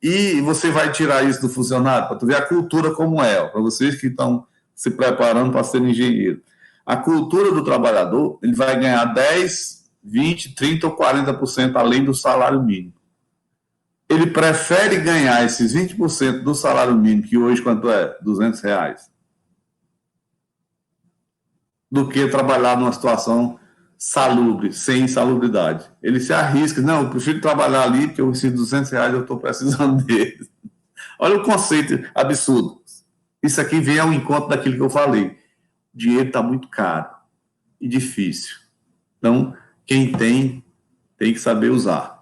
E você vai tirar isso do funcionário, para tu ver a cultura como é, para vocês que estão se preparando para ser engenheiro. A cultura do trabalhador, ele vai ganhar 10, 20, 30 ou 40% além do salário mínimo. Ele prefere ganhar esses 20% do salário mínimo, que hoje quanto é? R$200, do que trabalhar numa situação salubre, sem insalubridade. Ele se arrisca, não, eu prefiro trabalhar ali, porque esses R$200 eu estou precisando deles. Olha o conceito absurdo. Isso aqui vem ao encontro daquilo que eu falei. O dinheiro está muito caro e difícil. Então, quem tem que saber usar.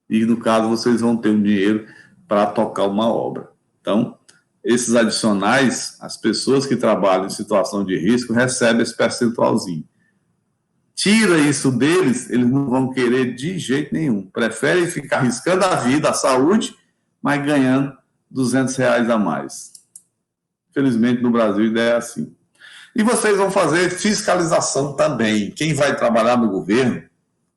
E, no caso, vocês vão ter um dinheiro para tocar uma obra. Então, esses adicionais, as pessoas que trabalham em situação de risco recebem esse percentualzinho. Tira isso deles, eles não vão querer de jeito nenhum. Preferem ficar arriscando a vida, a saúde, mas ganhando R$200 a mais. Infelizmente, no Brasil, a ideia é assim. E vocês vão fazer fiscalização também. Quem vai trabalhar no governo,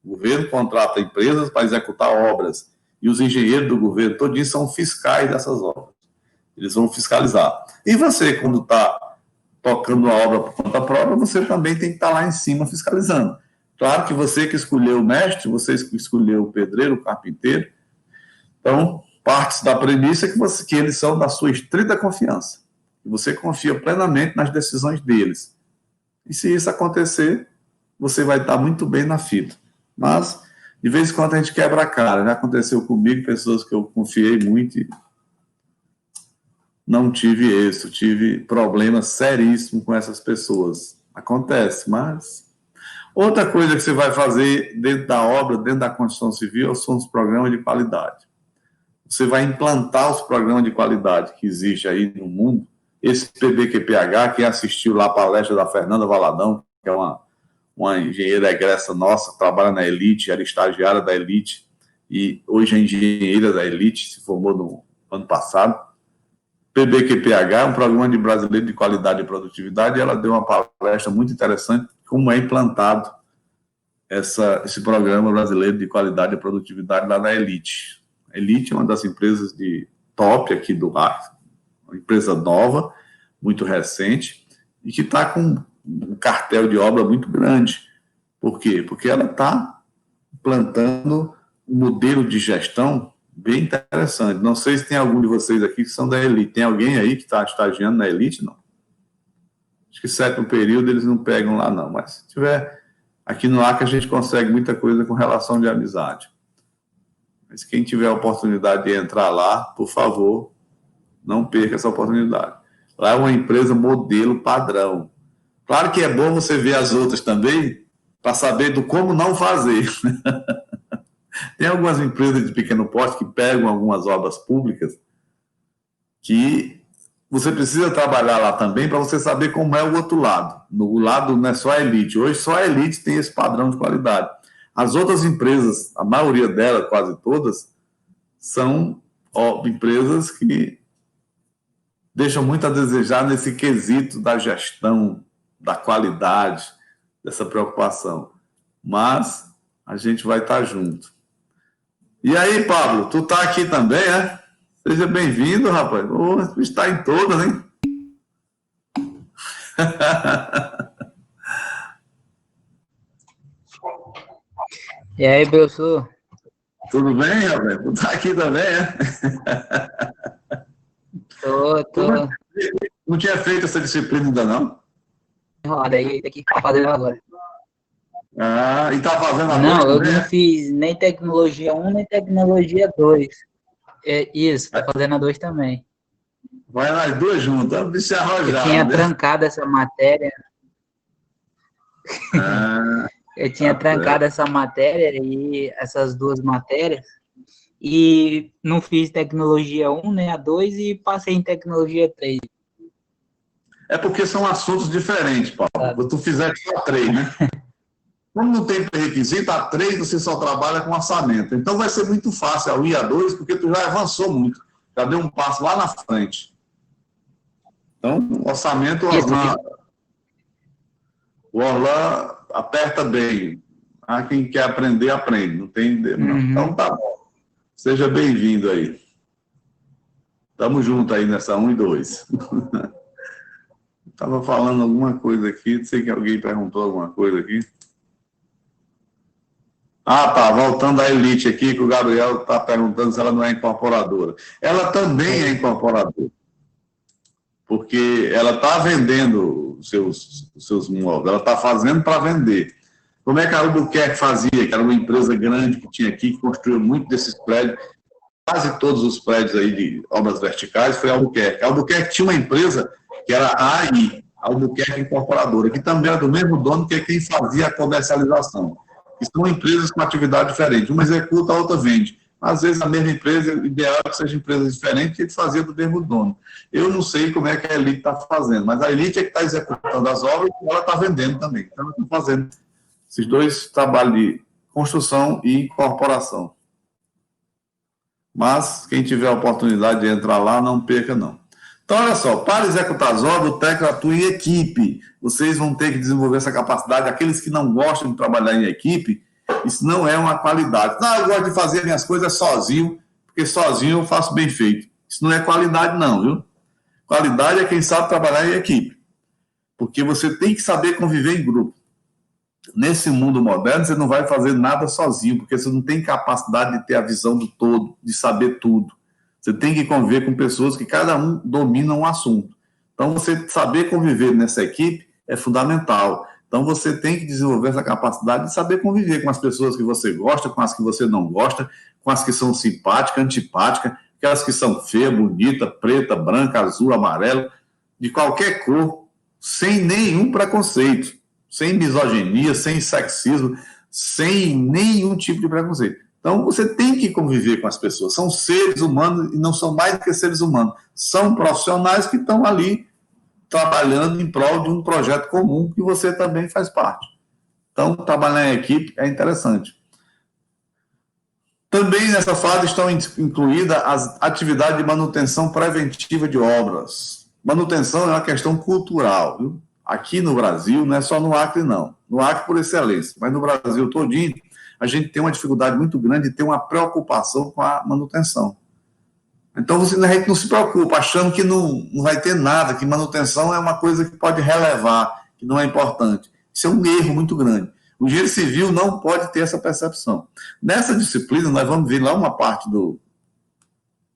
o governo contrata empresas para executar obras. E os engenheiros do governo todinho são fiscais dessas obras. Eles vão fiscalizar. E você, quando está tocando a obra por conta própria, você também tem que estar lá em cima fiscalizando. Claro que você que escolheu o mestre, você que escolheu o pedreiro, o carpinteiro. Então, parte da premissa é que eles são da sua estrita confiança. E você confia plenamente nas decisões deles. E se isso acontecer, você vai estar muito bem na fita. Mas, de vez em quando, a gente quebra a cara. Já aconteceu comigo, pessoas que eu confiei muito e não tive êxito, tive problemas seríssimos com essas pessoas. Acontece, mas... Outra coisa que você vai fazer dentro da obra, dentro da construção civil, são os programas de qualidade. Você vai implantar os programas de qualidade que existem aí no mundo. Esse PBQPH, quem assistiu lá a palestra da Fernanda Valadão, que é uma engenheira egressa nossa, trabalha na Elite, era estagiária da Elite, e hoje é engenheira da Elite, se formou no ano passado. PBQPH é um programa de brasileiro de qualidade e produtividade, e ela deu uma palestra muito interessante, como é implantado esse programa brasileiro de qualidade e produtividade lá na Elite. A Elite é uma das empresas de top aqui do Acre, uma empresa nova, muito recente, e que está com um cartel de obra muito grande. Por quê? Porque ela está implantando um modelo de gestão bem interessante. Não sei se tem algum de vocês aqui que são da Elite. Tem alguém aí que está estagiando na Elite? Não. Acho que sétimo período eles não pegam lá, não. Mas se tiver Aqui no Acre a gente consegue muita coisa com relação de amizade. Mas quem tiver a oportunidade de entrar lá, por favor, não perca essa oportunidade. Lá é uma empresa modelo padrão. Claro que é bom você ver as outras também, para saber do como não fazer. Tem algumas empresas de pequeno porte que pegam algumas obras públicas que você precisa trabalhar lá também para você saber como é o outro lado. No lado não é só a elite. Hoje só a elite tem esse padrão de qualidade. As outras empresas, a maioria delas, quase todas, são empresas que deixam muito a desejar nesse quesito da gestão, da qualidade, dessa preocupação. Mas a gente vai estar junto. E aí, Pablo, tu tá aqui também, né? Seja bem-vindo, rapaz. Tu está em todas, hein? E aí, professor? Tudo bem, rapaz? Tu tá aqui também, né? Tô. Não tinha feito essa disciplina ainda, não? Roda aí, tem que ficar fazendo agora. Ah, e tá fazendo a Não, eu também, não fiz nem tecnologia 1, nem tecnologia 2. É isso, tô fazendo a 2 também. Vai nas duas juntas, o bicho é arrojado. Eu tinha trancado essa matéria. Eu tinha trancado essa matéria e essas duas matérias. E não fiz tecnologia 1, nem a 2 e passei em tecnologia 3. É porque são assuntos diferentes, Paulo. Se tu fizer só 3, né? Como não tem pré-requisito, a 3 você só trabalha com orçamento. Então vai ser muito fácil a 1 e a 2, porque tu já avançou muito. Já deu um passo lá na frente. Então, orçamento, o Orlan aperta bem. Quem quer aprender, aprende. Não tem... Não. Então tá bom. Seja bem-vindo aí. Tamo junto aí nessa 1 e 2. Estava falando alguma coisa aqui, não sei que alguém perguntou alguma coisa aqui. Tá, voltando à elite aqui, que o Gabriel está perguntando se ela não é incorporadora. Ela também é incorporadora, porque ela está vendendo os seus imóveis, ela está fazendo para vender. Como é que a Albuquerque fazia? Que era uma empresa grande que tinha aqui, que construiu muito desses prédios, quase todos os prédios aí de obras verticais, foi a Albuquerque. A Albuquerque tinha uma empresa que era a AI, Albuquerque Incorporadora, que também era do mesmo dono que é quem fazia a comercialização. Que são empresas com atividade diferente. Uma executa, a outra vende. Às vezes, a mesma empresa, o ideal é que sejam empresas diferentes, que fazia do mesmo dono. Eu não sei como é que a Elite está fazendo, mas a Elite é que está executando as obras e ela está vendendo também. Então, ela está fazendo esses dois trabalhos de construção e incorporação. Mas, quem tiver a oportunidade de entrar lá, não perca, não. Então, olha só, para executar as obras, o técnico atua em equipe. Vocês vão ter que desenvolver essa capacidade. Aqueles que não gostam de trabalhar em equipe, isso não é uma qualidade. Eu gosto de fazer minhas coisas sozinho, porque sozinho eu faço bem feito. Isso não é qualidade, não, viu? Qualidade é quem sabe trabalhar em equipe. Porque você tem que saber conviver em grupo. Nesse mundo moderno, você não vai fazer nada sozinho, porque você não tem capacidade de ter a visão do todo, de saber tudo. Você tem que conviver com pessoas que cada um domina um assunto. Então, você saber conviver nessa equipe é fundamental. Então, você tem que desenvolver essa capacidade de saber conviver com as pessoas que você gosta, com as que você não gosta, com as que são simpáticas, antipáticas, aquelas que são feias, bonitas, preta, branca, azul, amarelo, de qualquer cor, sem nenhum preconceito, sem misoginia, sem sexismo, sem nenhum tipo de preconceito. Então, você tem que conviver com as pessoas. São seres humanos e não são mais do que seres humanos. São profissionais que estão ali trabalhando em prol de um projeto comum que você também faz parte. Então, trabalhar em equipe é interessante. Também nessa fase estão incluídas as atividades de manutenção preventiva de obras. Manutenção é uma questão cultural, viu? Aqui no Brasil, não é só no Acre, não. No Acre, por excelência, mas no Brasil todinho, a gente tem uma dificuldade muito grande de ter uma preocupação com a manutenção. Então, a gente não se preocupa, achando que não vai ter nada, que manutenção é uma coisa que pode relevar, que não é importante. Isso é um erro muito grande. O engenheiro civil não pode ter essa percepção. Nessa disciplina, nós vamos ver lá uma parte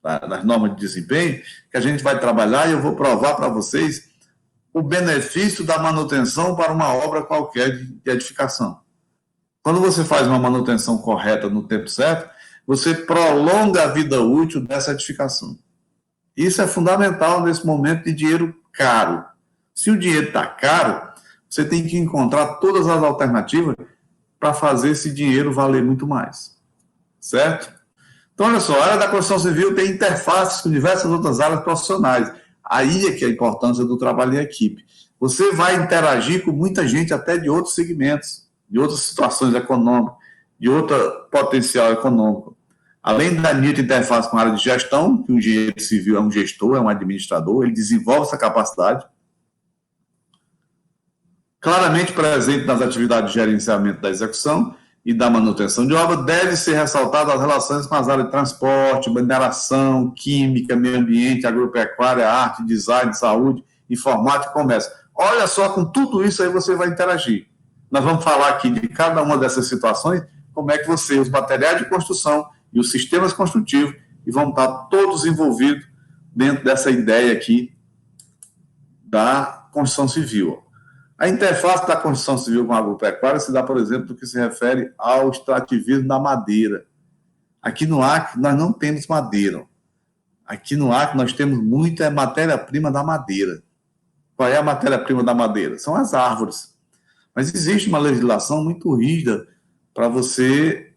das normas de desempenho, que a gente vai trabalhar e eu vou provar para vocês o benefício da manutenção para uma obra qualquer de edificação. Quando você faz uma manutenção correta no tempo certo, você prolonga a vida útil dessa edificação. Isso é fundamental nesse momento de dinheiro caro. Se o dinheiro está caro, você tem que encontrar todas as alternativas para fazer esse dinheiro valer muito mais. Certo? Então, olha só, a área da construção civil tem interfaces com diversas outras áreas profissionais. Aí é que é a importância do trabalho em equipe. Você vai interagir com muita gente, até de outros segmentos, de outras situações econômicas, de outro potencial econômico. Além da nítida interface com a área de gestão, que o engenheiro civil é um gestor, é um administrador, ele desenvolve essa capacidade. Claramente presente nas atividades de gerenciamento da execução e da manutenção de obra, deve ser ressaltada as relações com as áreas de transporte, mineração, química, meio ambiente, agropecuária, arte, design, saúde, informática e comércio. Olha só, com tudo isso aí você vai interagir. Nós vamos falar aqui de cada uma dessas situações, como é que você, os materiais de construção e os sistemas construtivos, e vão estar todos envolvidos dentro dessa ideia aqui da construção civil. A interface da construção civil com a agropecuária se dá, por exemplo, do que se refere ao extrativismo da madeira. Aqui no Acre, nós não temos madeira. Aqui no Acre, nós temos muita matéria-prima da madeira. Qual é a matéria-prima da madeira? São as árvores. Mas existe uma legislação muito rígida para você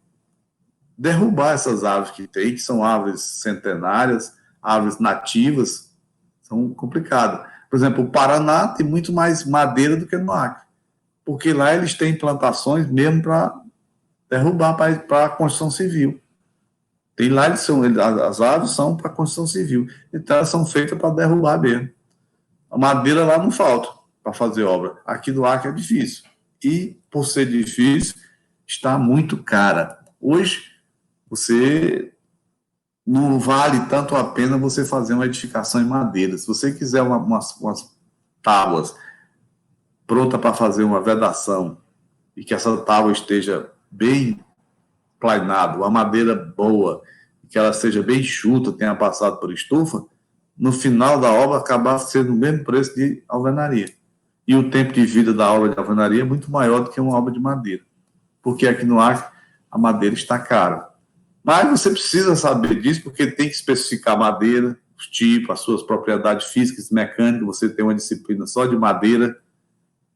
derrubar essas árvores que tem, que são árvores centenárias, árvores nativas, são complicadas. Por exemplo, o Paraná tem muito mais madeira do que no Acre, porque lá eles têm plantações mesmo para derrubar para a construção civil. Tem lá, as árvores são para a construção civil, então elas são feitas para derrubar mesmo. A madeira lá não falta para fazer obra. Aqui no Acre é difícil. E, por ser difícil, está muito cara. Hoje, você não vale tanto a pena você fazer uma edificação em madeira. Se você quiser umas tábuas pronta para fazer uma vedação e que essa tábua esteja bem plainada, uma madeira boa, que ela seja bem enxuta, tenha passado por estufa, no final da obra acabar sendo o mesmo preço de alvenaria. E o tempo de vida da obra de alvenaria é muito maior do que uma obra de madeira, porque aqui no Acre a madeira está cara. Mas você precisa saber disso, porque tem que especificar a madeira, os tipos, as suas propriedades físicas e mecânicas. Você tem uma disciplina só de madeira,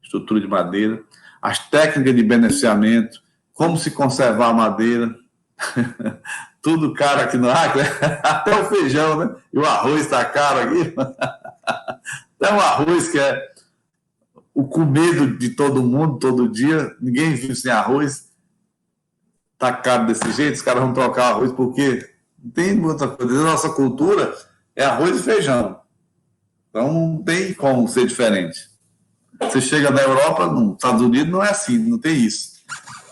estrutura de madeira, as técnicas de beneficiamento, como se conservar a madeira. Tudo caro aqui no Acre, até o feijão, né? E o arroz está caro aqui. Até o arroz, que é o comido de todo mundo, todo dia. Ninguém vive sem arroz. Está caro desse jeito, os caras vão trocar arroz, porque não tem outra coisa. A nossa cultura é arroz e feijão. Então não tem como ser diferente. Você chega na Europa, nos Estados Unidos, não é assim, não tem isso.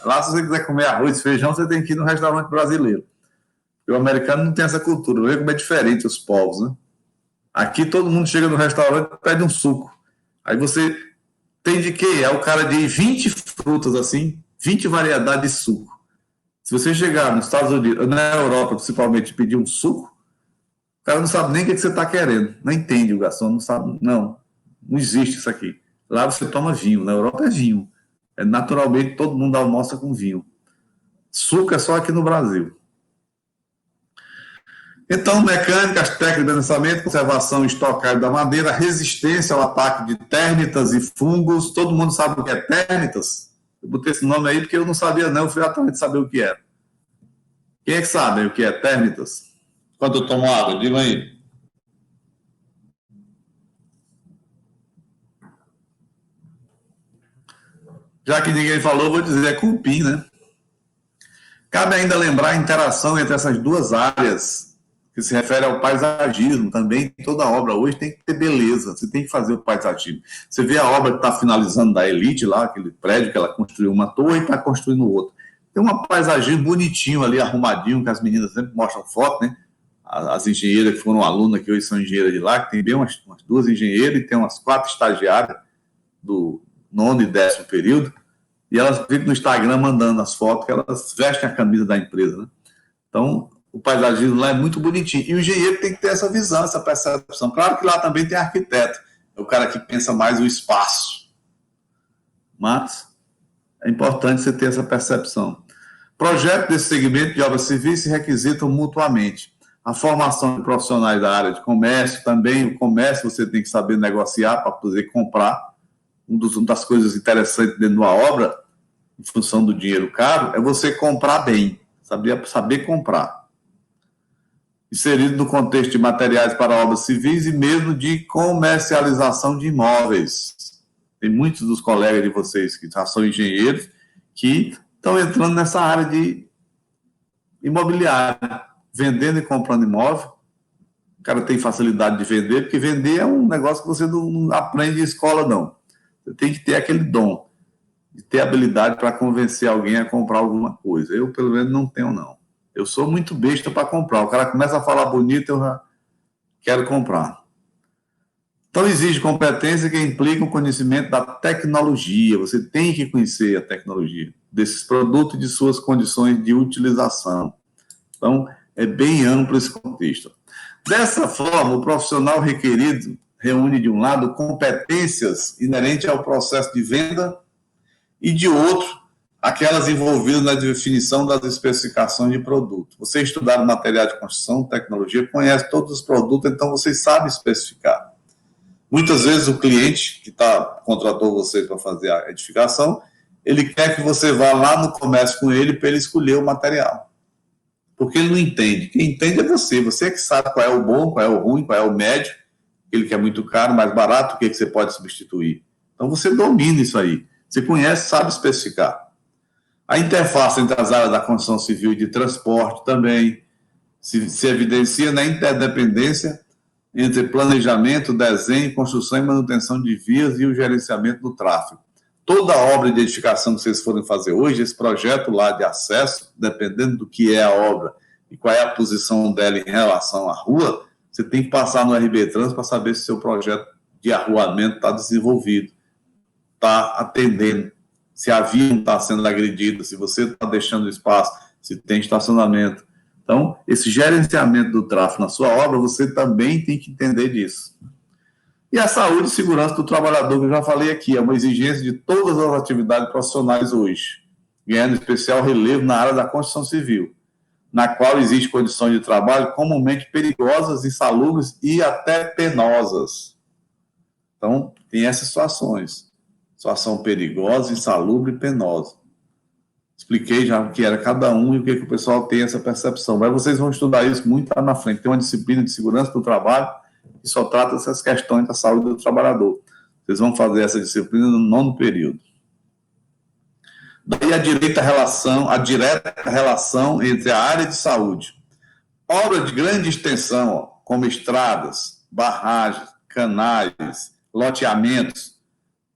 Lá, se você quiser comer arroz e feijão, você tem que ir no restaurante brasileiro. E o americano não tem essa cultura, vê como é diferente os povos, né? Aqui todo mundo chega no restaurante e pede um suco. Aí você tem de quê? É o cara de 20 frutas assim, 20 variedades de suco. Se você chegar nos Estados Unidos, na Europa principalmente, pedir um suco, o cara não sabe nem o que você está querendo. Não entende o garçom, não sabe. Não existe isso aqui. Lá você toma vinho, na Europa é vinho. Naturalmente todo mundo almoça com vinho. Suco é só aqui no Brasil. Então, mecânica, as técnicas de beneficiamento, conservação e estocagem da madeira, resistência ao ataque de térmitas e fungos. Todo mundo sabe o que é térmitas? Eu botei esse nome aí porque eu não sabia, não. Eu fui atrás de saber o que era. Quem é que sabe o que é térmitas? Quando eu tomo água, diga aí. Já que ninguém falou, vou dizer, é cupim, né? Cabe ainda lembrar a interação entre essas duas áreas, que se refere ao paisagismo. Também toda obra hoje tem que ter beleza, você tem que fazer o paisagismo. Você vê a obra que está finalizando da Elite lá, aquele prédio que ela construiu uma torre e está construindo outra. Tem um paisagismo bonitinho ali, arrumadinho, que as meninas sempre mostram foto, né? As engenheiras que foram alunas, que hoje são engenheiras de lá, que tem bem umas 2 engenheiras e tem umas 4 estagiárias do 9º e 10º período, e elas ficam no Instagram mandando as fotos, que elas vestem a camisa da empresa, né? Então, o paisagismo lá é muito bonitinho. E o engenheiro tem que ter essa visão, essa percepção. Claro que lá também tem arquiteto, é o cara que pensa mais o espaço. Mas É importante você ter essa percepção. Projetos desse segmento de obras civis se requisitam mutuamente. A formação de profissionais da área de comércio, também o comércio você tem que saber negociar para poder comprar. Uma das coisas interessantes dentro de uma obra, em função do dinheiro caro, é você comprar bem, saber comprar. Inserido no contexto de materiais para obras civis e mesmo de comercialização de imóveis. Tem muitos dos colegas de vocês que já são engenheiros que estão entrando nessa área de imobiliária, vendendo e comprando imóvel. O cara tem facilidade de vender, porque vender é um negócio que você não aprende em escola, não. Você tem que ter aquele dom, de ter habilidade para convencer alguém a comprar alguma coisa. Eu, pelo menos, não tenho, não. Eu sou muito besta para comprar. O cara começa a falar bonito, eu já quero comprar. Então, exige competência que implica o conhecimento da tecnologia. Você tem que conhecer a tecnologia desses produtos e de suas condições de utilização. Então, é bem amplo esse contexto. Dessa forma, o profissional requerido reúne, de um lado, competências inerentes ao processo de venda e, de outro, aquelas envolvidas na definição das especificações de produto. Você estudar material de construção, tecnologia, conhece todos os produtos, então você sabe especificar. Muitas vezes o cliente que contratou vocês para fazer a edificação, ele quer que você vá lá no comércio com ele para ele escolher o material. Porque ele não entende. Quem entende é você. Você que sabe qual é o bom, qual é o ruim, qual é o médio, aquele que é muito caro, mais barato, o que você pode substituir. Então você domina isso aí. Você conhece, sabe especificar. A interface entre as áreas da construção civil e de transporte também se evidencia na interdependência entre planejamento, desenho, construção e manutenção de vias e o gerenciamento do tráfego. Toda obra de edificação que vocês forem fazer hoje, esse projeto lá de acesso, dependendo do que é a obra e qual é a posição dela em relação à rua, você tem que passar no RB Trans para saber se seu projeto de arruamento está desenvolvido, está atendendo, se a via não está sendo agredida, se você está deixando espaço, se tem estacionamento. Então, esse gerenciamento do tráfego na sua obra, você também tem que entender disso. E a saúde e segurança do trabalhador, que eu já falei aqui, é uma exigência de todas as atividades profissionais hoje, ganhando especial relevo na área da construção civil, na qual existe condições de trabalho comumente perigosas, insalubres e até penosas. Então, tem essas situações. Situação perigosa, insalubre e penosa. Expliquei já o que era cada um e o que o pessoal tem essa percepção. Mas vocês vão estudar isso muito lá na frente. Tem uma disciplina de segurança do trabalho que só trata essas questões da saúde do trabalhador. Vocês vão fazer essa disciplina no 9º período. Daí a direta relação entre a área de saúde. Obras de grande extensão, como estradas, barragens, canais, loteamentos,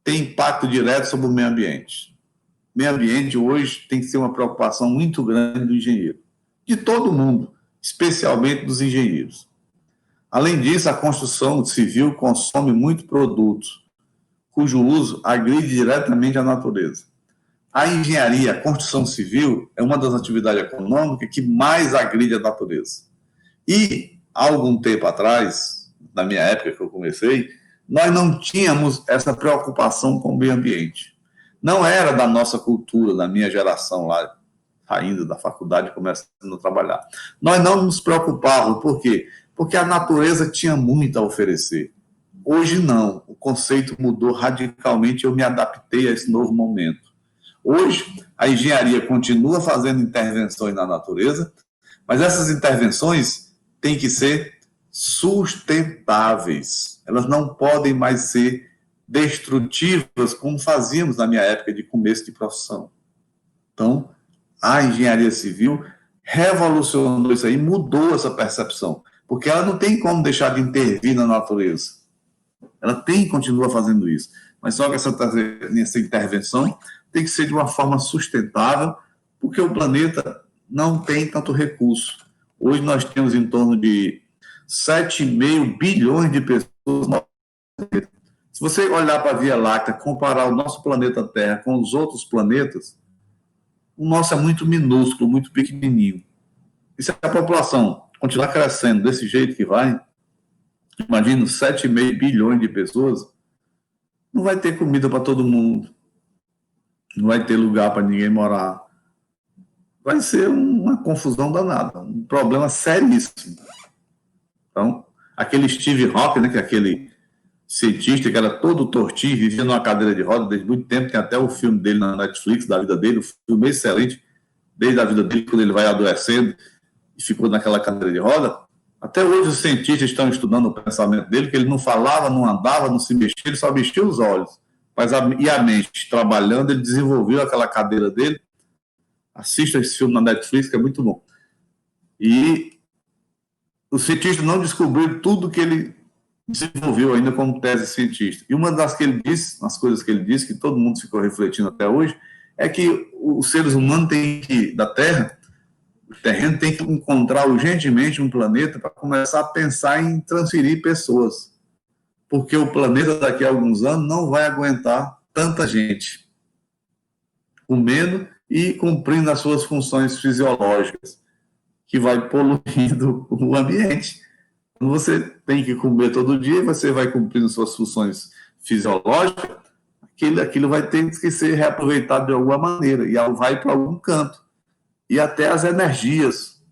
tem impacto direto sobre o meio ambiente. Meio ambiente hoje tem que ser uma preocupação muito grande do engenheiro, de todo mundo, especialmente dos engenheiros. Além disso, a construção civil consome muito produto, cujo uso agride diretamente a natureza. A engenharia, a construção civil, é uma das atividades econômicas que mais agride a natureza. E, há algum tempo atrás, na minha época que eu comecei, nós não tínhamos essa preocupação com o meio ambiente. Não era da nossa cultura, da minha geração lá, saindo da faculdade, começando a trabalhar. Nós não nos preocupávamos, por quê? Porque a natureza tinha muito a oferecer. Hoje não, o conceito mudou radicalmente, eu me adaptei a esse novo momento. Hoje, a engenharia continua fazendo intervenções na natureza, mas essas intervenções têm que ser sustentáveis. Elas não podem mais ser destrutivas como fazíamos na minha época de começo de profissão. Então, a engenharia civil revolucionou isso aí, mudou essa percepção, porque ela não tem como deixar de intervir na natureza. Ela continua fazendo isso, mas só que essa intervenção tem que ser de uma forma sustentável, porque o planeta não tem tanto recurso. Hoje nós temos em torno de 7,5 bilhões de pessoas. Se você olhar para a Via Láctea, comparar o nosso planeta Terra com os outros planetas, o nosso é muito minúsculo, muito pequenininho. E se a população continuar crescendo desse jeito que vai, imagina 7,5 bilhões de pessoas, não vai ter comida para todo mundo. não vai ter lugar para ninguém morar. Vai ser uma confusão danada, um problema seríssimo. Então, aquele Steve Hawking, né, que é aquele cientista que era todo tortinho, vivia numa cadeira de roda desde muito tempo, tem até o filme dele na Netflix, da vida dele, um filme excelente, desde a vida dele, quando ele vai adoecendo e ficou naquela cadeira de roda. Até hoje os cientistas estão estudando o pensamento dele, que ele não falava, não andava, não se mexia, ele só mexia os olhos. Mas e a mente, trabalhando, ele desenvolveu aquela cadeira dele. Assista esse filme na Netflix, que é muito bom. E os cientistas não descobriram tudo que ele desenvolveu ainda como tese científica. E uma das que ele disse, as coisas que ele disse, que todo mundo ficou refletindo até hoje, é que os seres humanos da Terra, o terreno tem que encontrar urgentemente um planeta para começar a pensar em transferir pessoas. Porque o planeta daqui a alguns anos não vai aguentar tanta gente comendo e cumprindo as suas funções fisiológicas, que vai poluindo o ambiente. Você tem que comer todo dia, você vai cumprindo suas funções fisiológicas, aquilo vai ter que ser reaproveitado de alguma maneira, e vai para algum canto. E até as energias,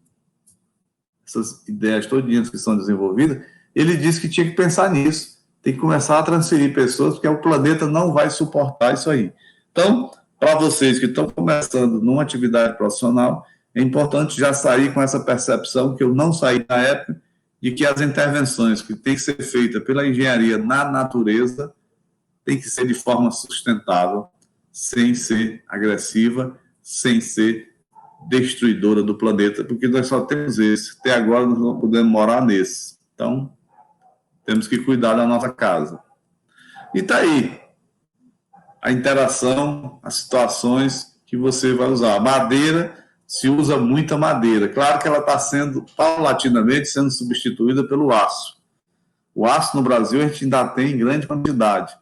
essas ideias todinhas que são desenvolvidas, ele disse que tinha que pensar nisso, tem que começar a transferir pessoas, porque o planeta não vai suportar isso aí. Então, para vocês que estão começando numa atividade profissional, é importante já sair com essa percepção, que eu não saí na época, de que as intervenções que têm que ser feitas pela engenharia na natureza tem que ser de forma sustentável, sem ser agressiva, sem ser destruidora do planeta, porque nós só temos esse. Até agora nós não podemos morar nesse. Então, temos que cuidar da nossa casa. E está aí a interação, as situações que você vai usar. A madeira, se usa muita madeira. Claro que ela está sendo, paulatinamente, sendo substituída pelo aço. O aço no Brasil a gente ainda tem em grande quantidade.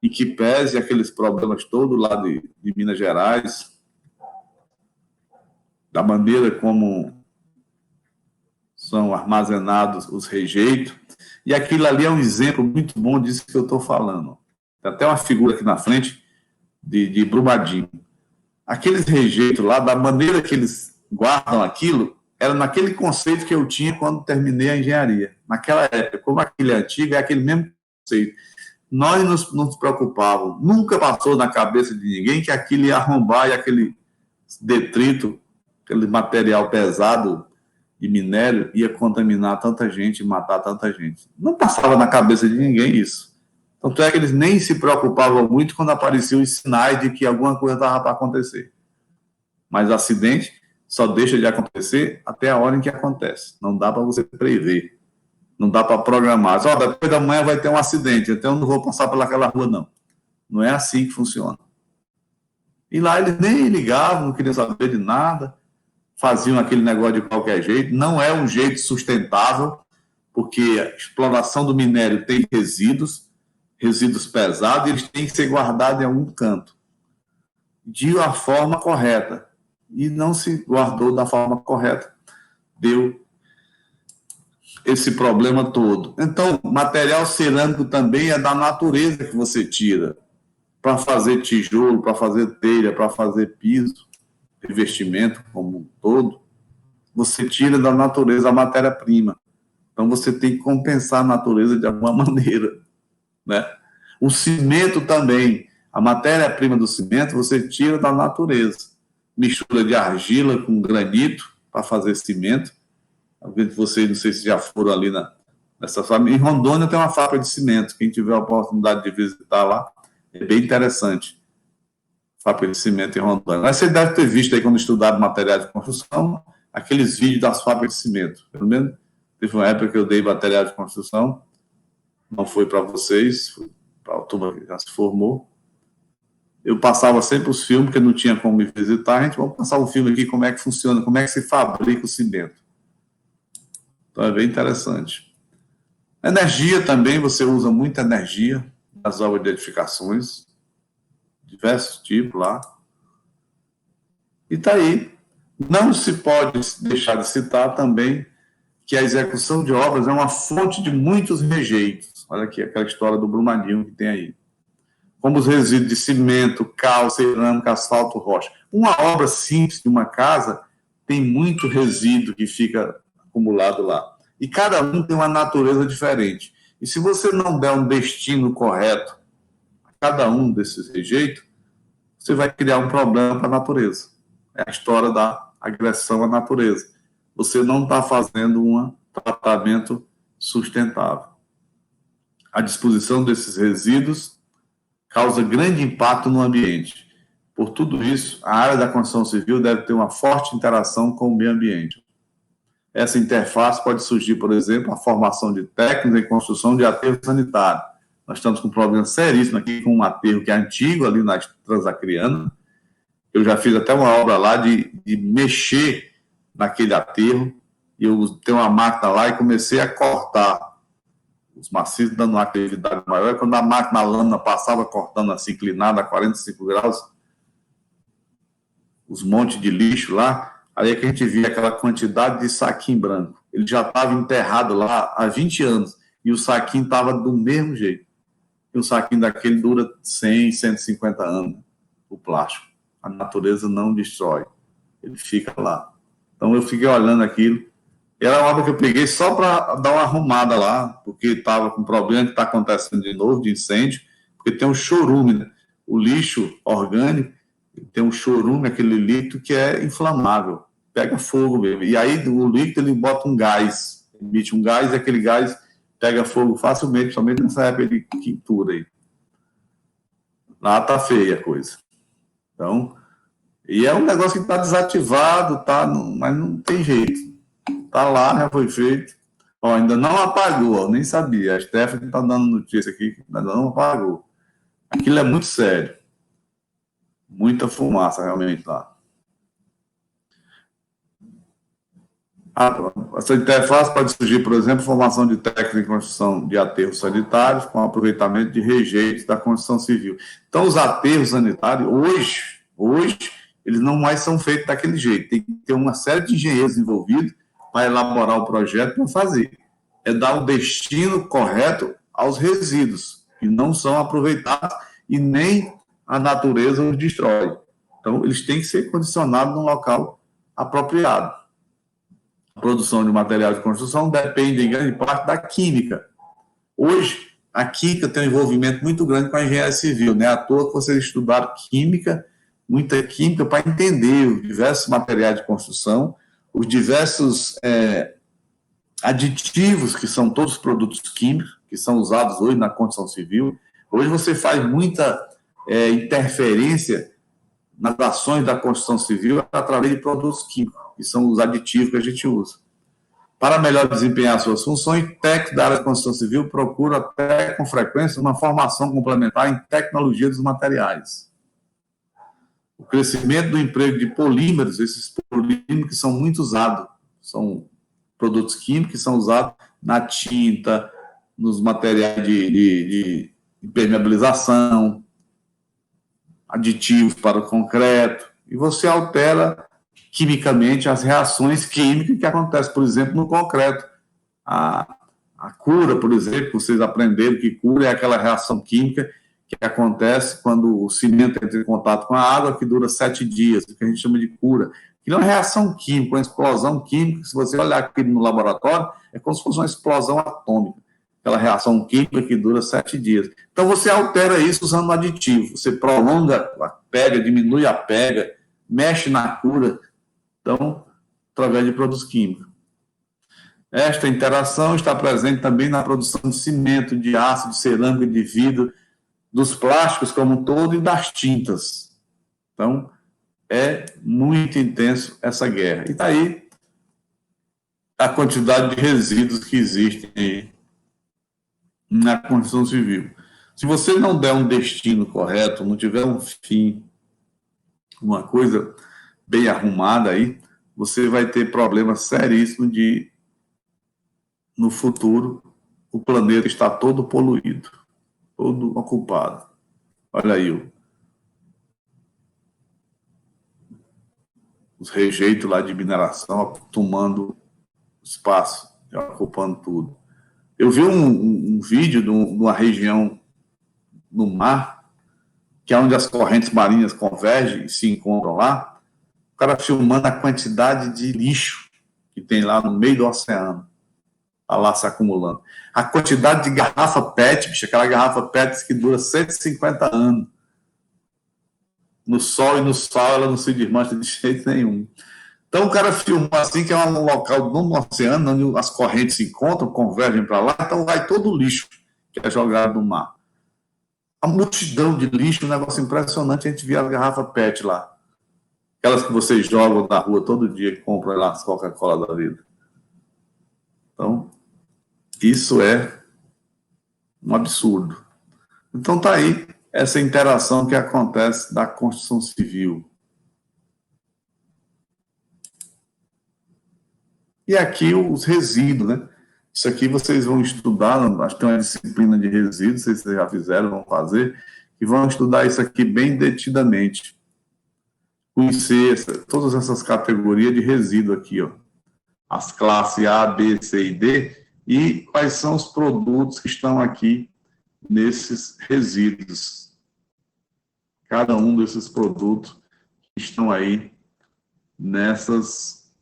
E que pese aqueles problemas todos lá de Minas Gerais, da maneira como são armazenados os rejeitos. E aquilo ali é um exemplo muito bom disso que eu estou falando. Tem até uma figura aqui na frente de Brumadinho. Aqueles rejeitos lá, da maneira que eles guardam aquilo, era naquele conceito que eu tinha quando terminei a engenharia. Naquela época, como aquele é antigo, é aquele mesmo conceito. Nós nos preocupávamos, nunca passou na cabeça de ninguém que aquilo ia arrombar e aquele detrito, aquele material pesado de minério ia contaminar tanta gente e matar tanta gente. Não passava na cabeça de ninguém isso. Tanto é que eles nem se preocupavam muito quando apareciam os sinais de que alguma coisa estava para acontecer. Mas acidente só deixa de acontecer até a hora em que acontece. Não dá para você prever. Não dá para programar. Só depois da manhã vai ter um acidente, então eu não vou passar pelaquela rua, não. Não é assim que funciona. E lá eles nem ligavam, não queriam saber de nada, faziam aquele negócio de qualquer jeito. Não é um jeito sustentável, porque a exploração do minério tem resíduos pesados, e eles têm que ser guardados em algum canto, de uma forma correta. E não se guardou da forma correta. Deu esse problema todo. Então, material cerâmico também é da natureza que você tira, para fazer tijolo, para fazer telha, para fazer piso, revestimento como um todo, você tira da natureza a matéria-prima. Então, você tem que compensar a natureza de alguma maneira, né? O cimento também, a matéria-prima do cimento, você tira da natureza. Mistura de argila com granito para fazer cimento. Vocês, não sei se já foram ali nessa fábrica. Em Rondônia tem uma fábrica de cimento. Quem tiver a oportunidade de visitar lá, é bem interessante. Fábrica de cimento em Rondônia. Mas você deve ter visto aí, quando estudaram material de construção, aqueles vídeos das fábricas de cimento. Pelo menos teve uma época que eu dei material de construção. Não foi para vocês, foi para a turma que já se formou. Eu passava sempre os filmes, porque não tinha como me visitar. A gente vai passar um filme aqui, como é que funciona, como é que se fabrica o cimento. Então, é bem interessante. Energia também, você usa muita energia nas obras de edificações, diversos tipos lá. E está aí. Não se pode deixar de citar também que a execução de obras é uma fonte de muitos rejeitos. Olha aqui, aquela história do Brumadinho que tem aí. como os resíduos de cimento, cal, cerâmica, asfalto, rocha. Uma obra simples de uma casa tem muito resíduo que fica acumulado lá. E cada um tem uma natureza diferente. E se você não der um destino correto a cada um desses rejeitos, você vai criar um problema para a natureza. É a história da agressão à natureza. Você não está fazendo um tratamento sustentável. A disposição desses resíduos causa grande impacto no ambiente. Por tudo isso, a área da construção civil deve ter uma forte interação com o meio ambiente. Essa interface pode surgir, por exemplo, a formação de técnicos em construção de aterro sanitário. Nós estamos com um problema seríssimo aqui com um aterro que é antigo, ali na Transacriana. Eu já fiz até uma obra lá de mexer naquele aterro, e eu tenho uma máquina lá e comecei a cortar os maciços, dando uma atividade maior. Quando a máquina, a lâmina passava cortando assim, inclinada a 45 graus, os montes de lixo lá, aí é que a gente via aquela quantidade de saquinho branco. Ele já estava enterrado lá há 20 anos, e o saquinho estava do mesmo jeito. E o saquinho daquele dura 100, 150 anos, o plástico. A natureza não destrói, ele fica lá. Então eu fiquei olhando aquilo. Era uma obra que eu peguei só para dar uma arrumada lá, porque estava com problema que está acontecendo de novo, de incêndio, porque tem um chorume, né? O lixo orgânico tem um chorume, aquele líquido que é inflamável, pega fogo mesmo. E aí o líquido ele bota um gás, emite um gás, e aquele gás pega fogo facilmente, somente nessa época de quintura aí. Lá tá feia a coisa. Então, e é um negócio que está desativado, tá, mas não tem jeito. Está lá, já foi feito. Ó, ainda não apagou, eu nem sabia. A Stephanie está dando notícia aqui que ainda não apagou. Aquilo é muito sério. Muita fumaça, realmente, lá. Essa interface pode surgir, por exemplo, formação de técnicos de construção de aterros sanitários com aproveitamento de rejeitos da construção civil. Então, os aterros sanitários, hoje eles não mais são feitos daquele jeito. Tem que ter uma série de engenheiros envolvidos para elaborar o projeto para fazer. É dar o destino correto aos resíduos, que não são aproveitados e nem a natureza os destrói. Então, eles têm que ser condicionados num local apropriado. A produção de material de construção depende, em grande parte, da química. Hoje, a química tem um envolvimento muito grande com a engenharia civil, né? À toa que vocês estudaram química, muita química, para entender os diversos materiais de construção, os diversos aditivos, que são todos produtos químicos, que são usados hoje na construção civil. Hoje você faz muita interferência nas ações da construção civil através de produtos químicos, que são os aditivos que a gente usa. Para melhor desempenhar suas funções, técnicos da área da construção civil procuram até com frequência uma formação complementar em tecnologia dos materiais. O crescimento do emprego de polímeros, esses polímeros que são muito usados, são produtos químicos que são usados na tinta, nos materiais de impermeabilização, aditivos para o concreto, e você altera quimicamente as reações químicas que acontecem, por exemplo, no concreto. A cura, por exemplo, vocês aprenderam que cura é aquela reação química que acontece quando o cimento entra em contato com a água, que dura 7 dias, que a gente chama de cura. Que não é uma reação química, uma explosão química. Se você olhar aqui no laboratório, é como se fosse uma explosão atômica. Aquela reação química que dura 7 dias. Então, você altera isso usando um aditivo. Você prolonga a pega, diminui a pega, mexe na cura. Então, através de produtos químicos. Esta interação está presente também na produção de cimento, de aço, de cerâmica, de vidro, dos plásticos como um todo e das tintas. Então, é muito intenso essa guerra. E daí a quantidade de resíduos que existem aí na construção civil. Se você não der um destino correto, não tiver um fim, uma coisa bem arrumada aí, você vai ter problemas seríssimos de, no futuro, o planeta está todo poluído, todo ocupado. Olha aí, os rejeitos lá de mineração tomando espaço, ocupando tudo. Eu vi um vídeo de uma região no mar, que é onde as correntes marinhas convergem e se encontram lá, o cara filmando a quantidade de lixo que tem lá no meio do oceano, está lá se acumulando. A quantidade de garrafa PET, bicho, aquela garrafa PET que dura 150 anos. No sol e no sal ela não se desmancha de jeito nenhum. Então o cara filmou assim, que é um local no oceano, onde as correntes se encontram, convergem para lá, então vai todo o lixo que é jogado no mar. A multidão de lixo, um negócio impressionante, a gente via a garrafa PET lá. Aquelas que vocês jogam na rua todo dia, que compram lá as Coca-Cola da vida. Então, isso é um absurdo. Então tá aí essa interação que acontece da construção civil. E aqui os resíduos, né? Isso aqui vocês vão estudar, acho que tem uma disciplina de resíduos, vocês já fizeram, vão fazer, e vão estudar isso aqui bem detidamente. Conhecer todas essas categorias de resíduo aqui, ó. As classes A, B, C e D, e quais são os produtos que estão aqui nesses resíduos. Cada um desses produtos que estão aí nessas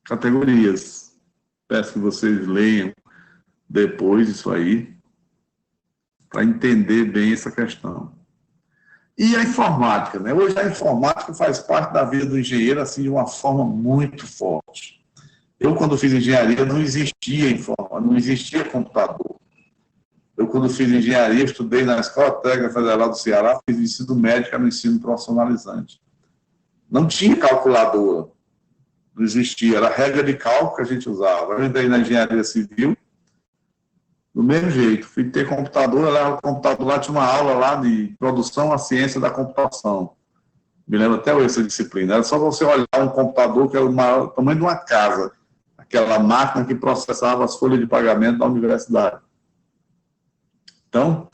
categorias. Peço que vocês leiam depois isso aí, para entender bem essa questão. E a informática, né? Hoje a informática faz parte da vida do engenheiro, assim, de uma forma muito forte. Eu, quando fiz engenharia, não existia informática, não existia computador. Eu, quando fiz engenharia, estudei na Escola Técnica Federal do Ceará, fiz ensino médio, no ensino profissionalizante. Não tinha calculadora, não existia, era regra de cálculo que a gente usava. Eu entrei na engenharia civil, do mesmo jeito, fui ter computador, eu levava o computador lá, tinha uma aula lá de produção à ciência da computação. Me lembro até hoje essa disciplina. Era só você olhar um computador que era o tamanho de uma casa, aquela máquina que processava as folhas de pagamento da universidade. Então,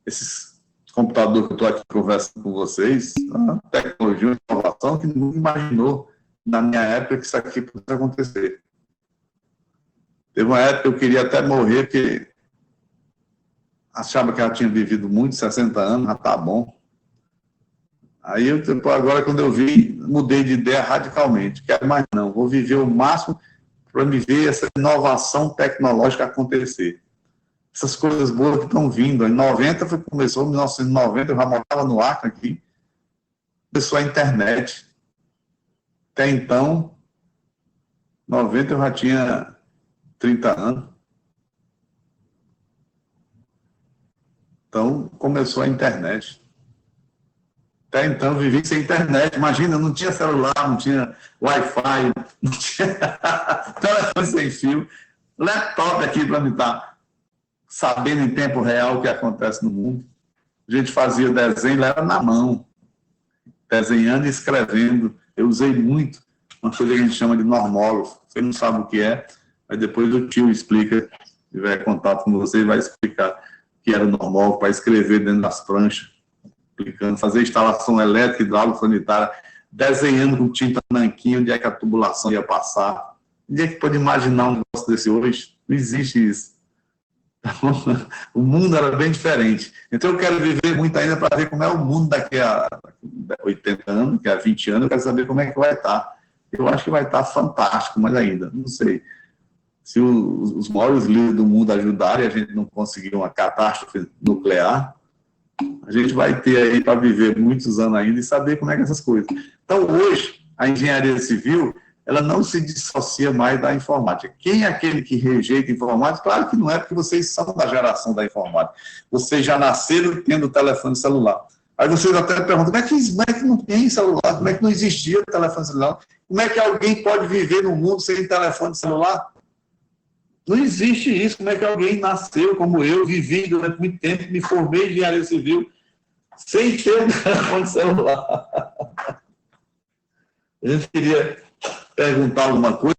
esses computadores que eu estou aqui conversando com vocês, a tecnologia, uma inovação que ninguém imaginou na minha época que isso aqui pudesse acontecer. Teve uma época que eu queria até morrer, porque achava que ela tinha vivido muito, 60 anos, já está bom. Aí, agora, quando eu vi, mudei de ideia radicalmente. Quero mais não, vou viver o máximo para me ver essa inovação tecnológica acontecer. Essas coisas boas que estão vindo. Em 90, começou, em 1990, eu já morava no Acre aqui, começou a internet. Até então, 90 eu já tinha 30 anos. Então, começou a internet. Até então, eu vivi sem internet. Imagina, não tinha celular, não tinha Wi-Fi, não tinha telefone sem fio, laptop aqui para me estar sabendo em tempo real o que acontece no mundo. A gente fazia desenho, era na mão, desenhando e escrevendo. Eu usei muito uma coisa que a gente chama de normógrafo. Você não sabe o que é, mas depois o tio explica, se tiver contato com você, vai explicar o que era o normógrafo para escrever dentro das pranchas, explicando, fazer instalação elétrica, hidráulica, sanitária, desenhando com tinta nanquim onde é que a tubulação ia passar. Onde é que pode imaginar um negócio desse hoje? Não existe isso. O mundo era bem diferente. Então eu quero viver muito ainda para ver como é o mundo daqui a 80 anos, daqui a 20 anos, eu quero saber como é que vai estar. Eu acho que vai estar fantástico, mas ainda, não sei. Se os maiores líderes do mundo ajudarem, a gente não conseguir uma catástrofe nuclear, a gente vai ter aí para viver muitos anos ainda e saber como é que essas coisas. Então hoje, a engenharia civil, ela não se dissocia mais da informática. Quem é aquele que rejeita a informática? Claro que não é, porque vocês são da geração da informática. Vocês já nasceram tendo telefone celular. Aí vocês até perguntam, como é que não tem celular? Como é que não existia telefone celular? Como é que alguém pode viver no mundo sem telefone celular? Não existe isso. Como é que alguém nasceu como eu, vivi durante muito tempo, me formei em engenharia civil, sem ter um telefone celular? A gente queria perguntar alguma coisa,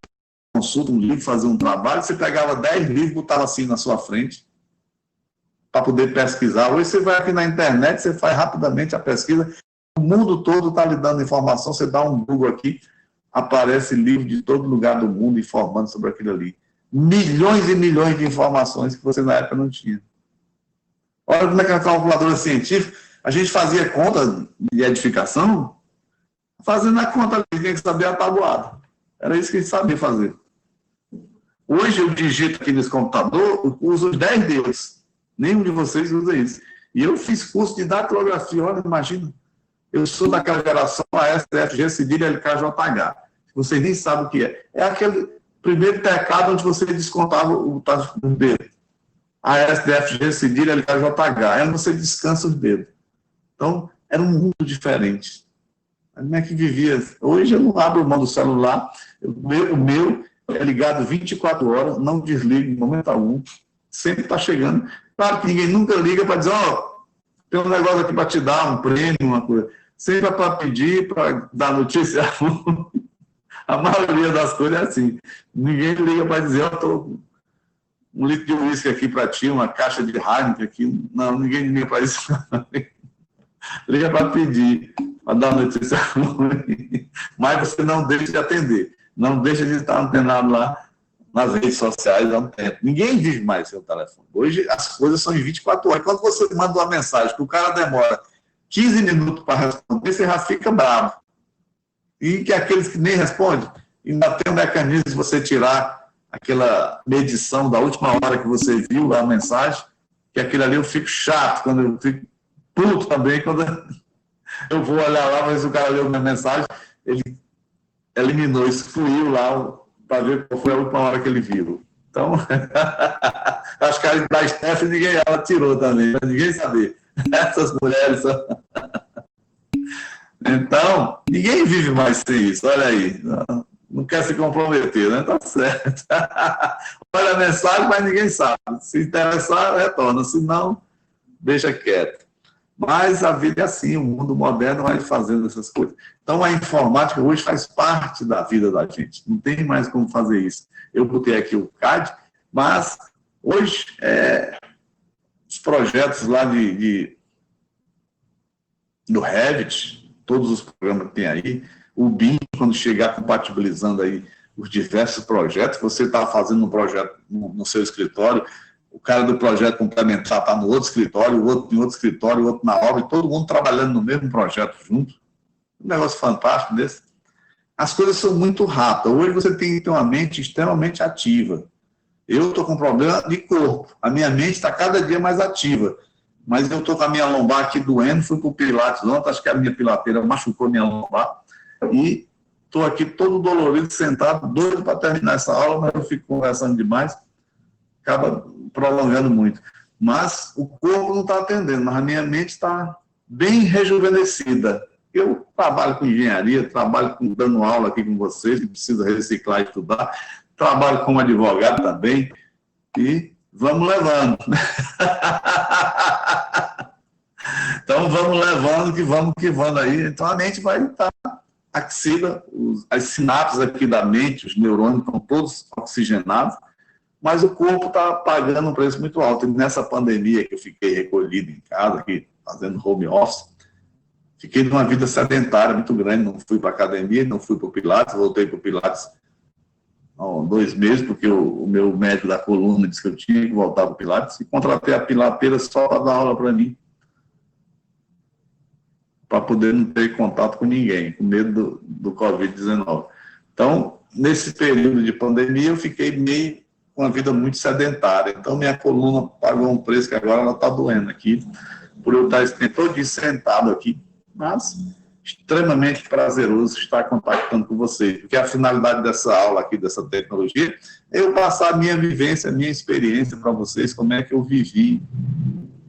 consulta um livro, fazer um trabalho, você pegava 10 livros, botava assim na sua frente, para poder pesquisar. Hoje você vai aqui na internet, você faz rapidamente a pesquisa, o mundo todo está lhe dando informação, você dá um Google aqui, aparece livro de todo lugar do mundo informando sobre aquilo ali. Milhões e milhões de informações que você na época não tinha. Olha como é que a calculadora científica A gente fazia conta de edificação, fazendo a conta, tinha que saber a tabuada. Era isso que a gente sabia fazer. Hoje eu digito aqui nesse computador, eu uso os 10 dedos. Nenhum de vocês usa isso. E eu fiz curso de datilografia, olha, imagina. Eu sou daquela geração ASFG, cedilha LKJH. Vocês nem sabem o que é. É aquele primeiro teclado onde você descontava o tacho do dedo. ASFG, cedilha LKJH. Aí você descansa os dedos. Então, era um mundo diferente. Como é que vivia? Hoje eu não abro mão do celular. O meu é ligado 24 horas, não desligo em momento algum. Sempre está chegando. Claro que ninguém nunca liga para dizer, tem um negócio aqui para te dar, um prêmio, uma coisa. Sempre é para pedir, para dar notícia. A maioria das coisas é assim. Ninguém liga para dizer, estou um litro de uísque aqui para ti, uma caixa de Heineken aqui. Não, ninguém liga para isso. Liga para pedir, para dar notícia ruim. Mas você não deixa de atender. Não deixa de estar antenado lá nas redes sociais há um tempo. Ninguém vive mais seu telefone. Hoje as coisas são em 24 horas. Quando você manda uma mensagem que o cara demora 15 minutos para responder, você já fica bravo. E que aqueles que nem respondem, ainda tem um mecanismo de você tirar aquela medição da última hora que você viu a mensagem, que aquilo ali eu fico chato, quando eu fico puto também, quando eu vou olhar lá, mas o cara leu minha mensagem, ele eliminou, excluiu lá para ver qual foi a última hora que ele viu. Então, acho que a da Stephanie ela tirou também, para ninguém saber. Essas mulheres são... Então, ninguém vive mais sem isso, olha aí. Não quer se comprometer, né? Tá certo. Olha a mensagem, mas ninguém sabe. Se interessar, retorna. Se não, deixa quieto. Mas a vida é assim, o mundo moderno vai fazendo essas coisas. Então, a informática hoje faz parte da vida da gente. Não tem mais como fazer isso. Eu botei aqui o CAD, mas hoje, os projetos lá do Revit, todos os programas que tem aí, o BIM, quando chegar compatibilizando aí os diversos projetos, você está fazendo um projeto no seu escritório, o cara do projeto complementar está no outro escritório, o outro em outro escritório, o outro na obra, e todo mundo trabalhando no mesmo projeto junto. Um negócio fantástico desse. As coisas são muito rápidas. Hoje você tem que ter uma mente extremamente ativa. Eu estou com problema de corpo. A minha mente está cada dia mais ativa. Mas eu estou com a minha lombar aqui doendo, fui para o Pilates ontem, acho que a minha pilateira machucou minha lombar, e estou aqui todo dolorido, sentado, doido para terminar essa aula, mas eu fico conversando demais, acaba prolongando muito. Mas o corpo não está atendendo, mas a minha mente está bem rejuvenescida. Eu trabalho com engenharia, trabalho dando aula aqui com vocês, que precisa reciclar e estudar, trabalho como advogado também, e vamos levando. Então, vamos levando, que vamos aí. Então, a mente vai estar aquecida, as sinapses aqui da mente, os neurônios estão todos oxigenados, mas o corpo está pagando um preço muito alto. E nessa pandemia que eu fiquei recolhido em casa, aqui, fazendo home office, fiquei numa vida sedentária muito grande, não fui para a academia, não fui para o Pilates, voltei para o Pilates 2 meses, porque o meu médico da coluna disse que eu tinha que voltar para o Pilates, e contratei a pilateira só para dar aula para mim, para poder não ter contato com ninguém, com medo do Covid-19. Então, nesse período de pandemia, eu fiquei meio com uma vida muito sedentária. Então, minha coluna pagou um preço que agora ela está doendo aqui, por eu estar esse tempo todo sentado aqui, mas extremamente prazeroso estar contactando com vocês, porque a finalidade dessa aula aqui, dessa tecnologia, é eu passar a minha vivência, a minha experiência para vocês, como é que eu vivi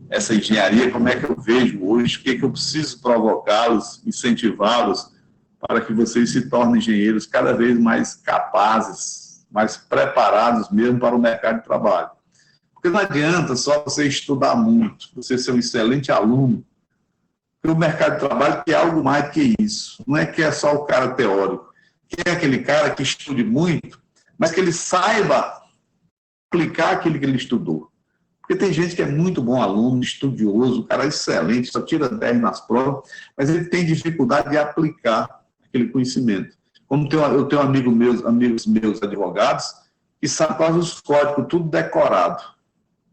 essa engenharia, como é que eu vejo hoje, o que eu preciso provocá-los, incentivá-los, para que vocês se tornem engenheiros cada vez mais capazes, mais preparados mesmo para o mercado de trabalho. Porque não adianta só você estudar muito, você ser um excelente aluno, porque o mercado de trabalho quer algo mais que isso. Não é que é só o cara teórico, que é aquele cara que estude muito, mas que ele saiba aplicar aquilo que ele estudou. Porque tem gente que é muito bom aluno, estudioso, o cara é excelente, só tira 10 nas provas, mas ele tem dificuldade de aplicar aquele conhecimento. Como eu tenho amigos meus advogados, que sabem quase os códigos, tudo decorado,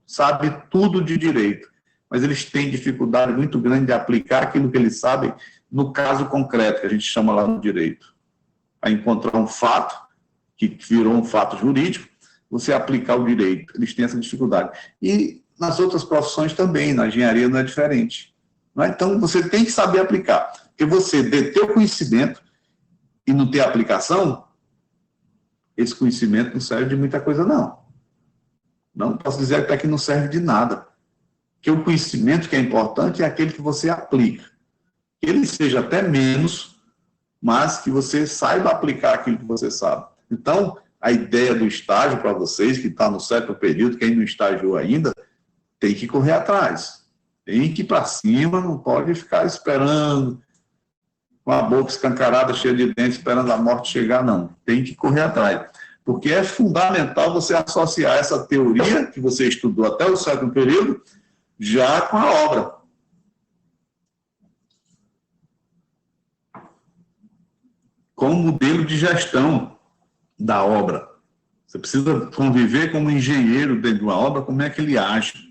sabe tudo de direito, mas eles têm dificuldade muito grande de aplicar aquilo que eles sabem no caso concreto, que a gente chama lá no direito. A encontrar um fato, que virou um fato jurídico, você aplicar o direito. Eles têm essa dificuldade. E nas outras profissões também, na engenharia não é diferente. Não é? Então, você tem que saber aplicar. Porque você deter o conhecimento e não ter aplicação, esse conhecimento não serve de muita coisa, não. Não posso dizer até que não serve de nada. Porque o conhecimento que é importante é aquele que você aplica. Que ele seja até menos, mas que você saiba aplicar aquilo que você sabe. Então, a ideia do estágio para vocês, que está no 7º período, quem não estagiou ainda, tem que correr atrás. Tem que ir para cima, não pode ficar esperando, com a boca escancarada, cheia de dentes, esperando a morte chegar, não. Tem que correr atrás. Porque é fundamental você associar essa teoria que você estudou até o 7º período, já com a obra. Com o modelo de gestão da obra. Você precisa conviver como engenheiro dentro de uma obra, como é que ele age.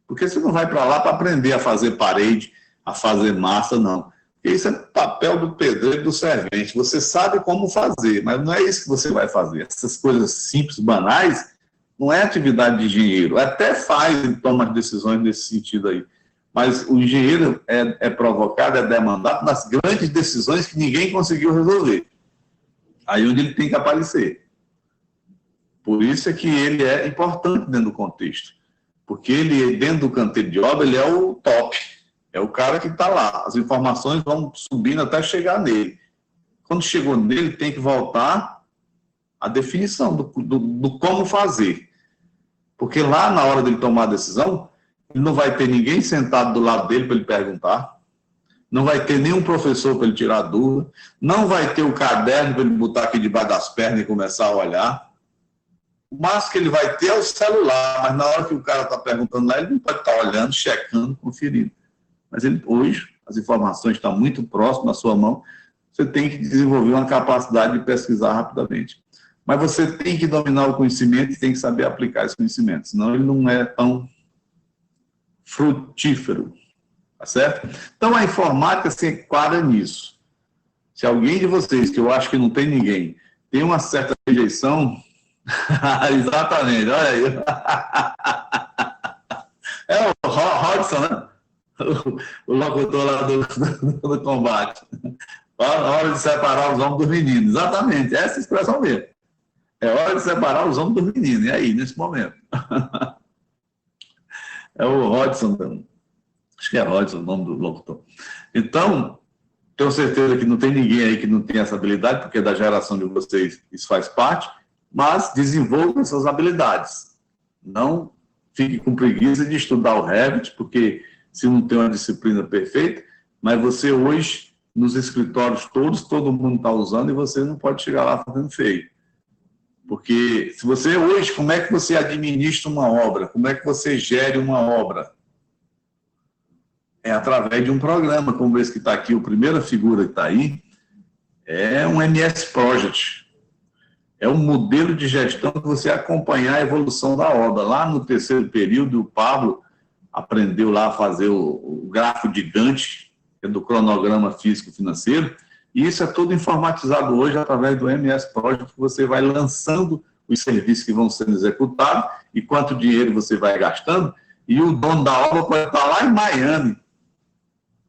Porque você não vai para lá para aprender a fazer parede, a fazer massa, não. Isso é papel do pedreiro e do servente. Você sabe como fazer, mas não é isso que você vai fazer. Essas coisas simples, banais, não é atividade de engenheiro. Até faz e toma decisões nesse sentido aí. Mas o engenheiro é provocado, é demandado nas grandes decisões que ninguém conseguiu resolver. Aí onde ele tem que aparecer. Por isso é que ele é importante dentro do contexto. Porque ele, dentro do canteiro de obra, ele é o top. É o cara que está lá. As informações vão subindo até chegar nele. Quando chegou nele, tem que voltar à definição do como fazer. Porque lá, na hora dele tomar a decisão, ele não vai ter ninguém sentado do lado dele para ele perguntar. Não vai ter nenhum professor para ele tirar dúvida. Não vai ter o caderno para ele botar aqui debaixo das pernas e começar a olhar. O máximo que ele vai ter é o celular, mas na hora que o cara está perguntando lá, ele não pode estar olhando, checando, conferindo. Mas ele, hoje, as informações estão muito próximas na sua mão, você tem que desenvolver uma capacidade de pesquisar rapidamente. Mas você tem que dominar o conhecimento e tem que saber aplicar esse conhecimento, senão ele não é tão frutífero. Tá certo? Então, a informática se enquadra nisso. Se alguém de vocês, que eu acho que não tem ninguém, tem uma certa rejeição, exatamente, olha aí. É o Hodgson, né? O locutor lá do combate. A hora de separar os homens dos meninos. Exatamente, essa expressão mesmo. É hora de separar os homens dos meninos. E aí, nesse momento? É o Hodgson, acho que é Hodgson o nome do locutor. Então, tenho certeza que não tem ninguém aí que não tem essa habilidade, porque da geração de vocês isso faz parte, mas desenvolvam essas habilidades. Não fique com preguiça de estudar o Revit, porque se não tem uma disciplina perfeita, mas você hoje, nos escritórios todos, todo mundo está usando e você não pode chegar lá fazendo feio. Porque se você hoje, como é que você administra uma obra? Como é que você gere uma obra? É através de um programa, como esse que está aqui, a primeira figura que está aí, é um MS Project. É um modelo de gestão que você acompanhar a evolução da obra. Lá no 3º período, o Pablo aprendeu lá a fazer o gráfico de Gantt, que é do cronograma físico-financeiro, e isso é tudo informatizado hoje através do MS Project, que você vai lançando os serviços que vão sendo executados e quanto dinheiro você vai gastando, e o dono da obra pode estar lá em Miami,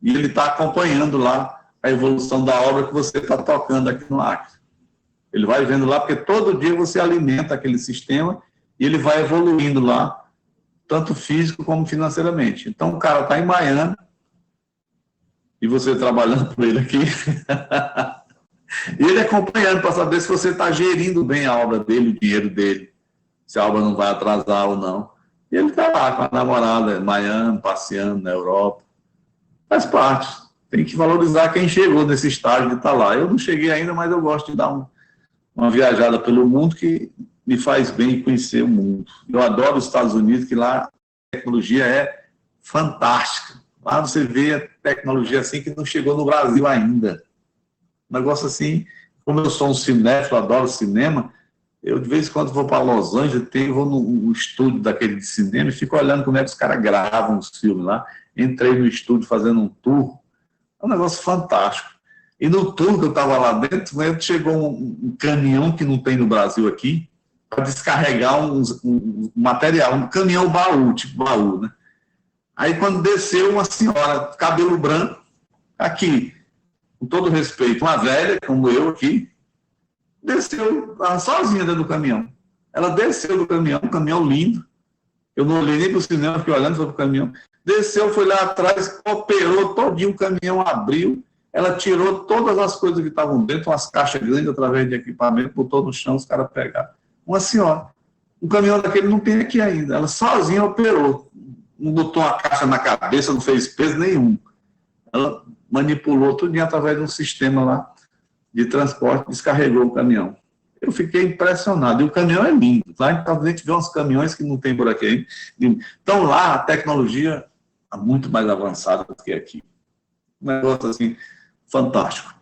e ele está acompanhando lá a evolução da obra que você está tocando aqui no Acre. Ele vai vendo lá, porque todo dia você alimenta aquele sistema e ele vai evoluindo lá, tanto físico como financeiramente. Então, o cara está em Miami e você trabalhando por ele aqui, e ele acompanhando para saber se você está gerindo bem a obra dele, o dinheiro dele, se a obra não vai atrasar ou não. E ele está lá com a namorada em Miami, passeando na Europa. Faz parte. Tem que valorizar quem chegou nesse estágio de estar lá. Eu não cheguei ainda, mas eu gosto de dar uma viajada pelo mundo que me faz bem conhecer o mundo. Eu adoro os Estados Unidos, que lá a tecnologia é fantástica. Lá você vê a tecnologia assim que não chegou no Brasil ainda. Um negócio assim, como eu sou um cinéfilo, adoro cinema, Eu, de vez em quando, vou para Los Angeles, vou no estúdio daquele de cinema e fico olhando como é que os caras gravam os filmes lá. Entrei no estúdio fazendo um tour. É um negócio fantástico. E no tour que eu estava lá dentro, chegou um caminhão que não tem no Brasil aqui, para descarregar um material, um caminhão baú, tipo baú, né? Aí, quando desceu, uma senhora, cabelo branco, aqui, com todo respeito, uma velha, como eu aqui, desceu sozinha dentro do caminhão. Ela desceu do caminhão, um caminhão lindo. Eu não olhei nem para o cinema, fiquei olhando para o caminhão. Desceu, foi lá atrás, operou todinho, o caminhão abriu. Ela tirou todas as coisas que estavam dentro, umas caixas grandes, através de equipamento, botou no chão, os caras pegaram. Uma senhora. Um caminhão daquele não tem aqui ainda. Ela sozinha operou. Não botou uma caixa na cabeça, não fez peso nenhum. Ela manipulou tudo através de um sistema lá de transporte, descarregou o caminhão. Eu fiquei impressionado. E o caminhão é lindo. Lá a gente vê uns caminhões que não tem por aqui. Então lá a tecnologia é muito mais avançada do que aqui. Um negócio assim, fantástico.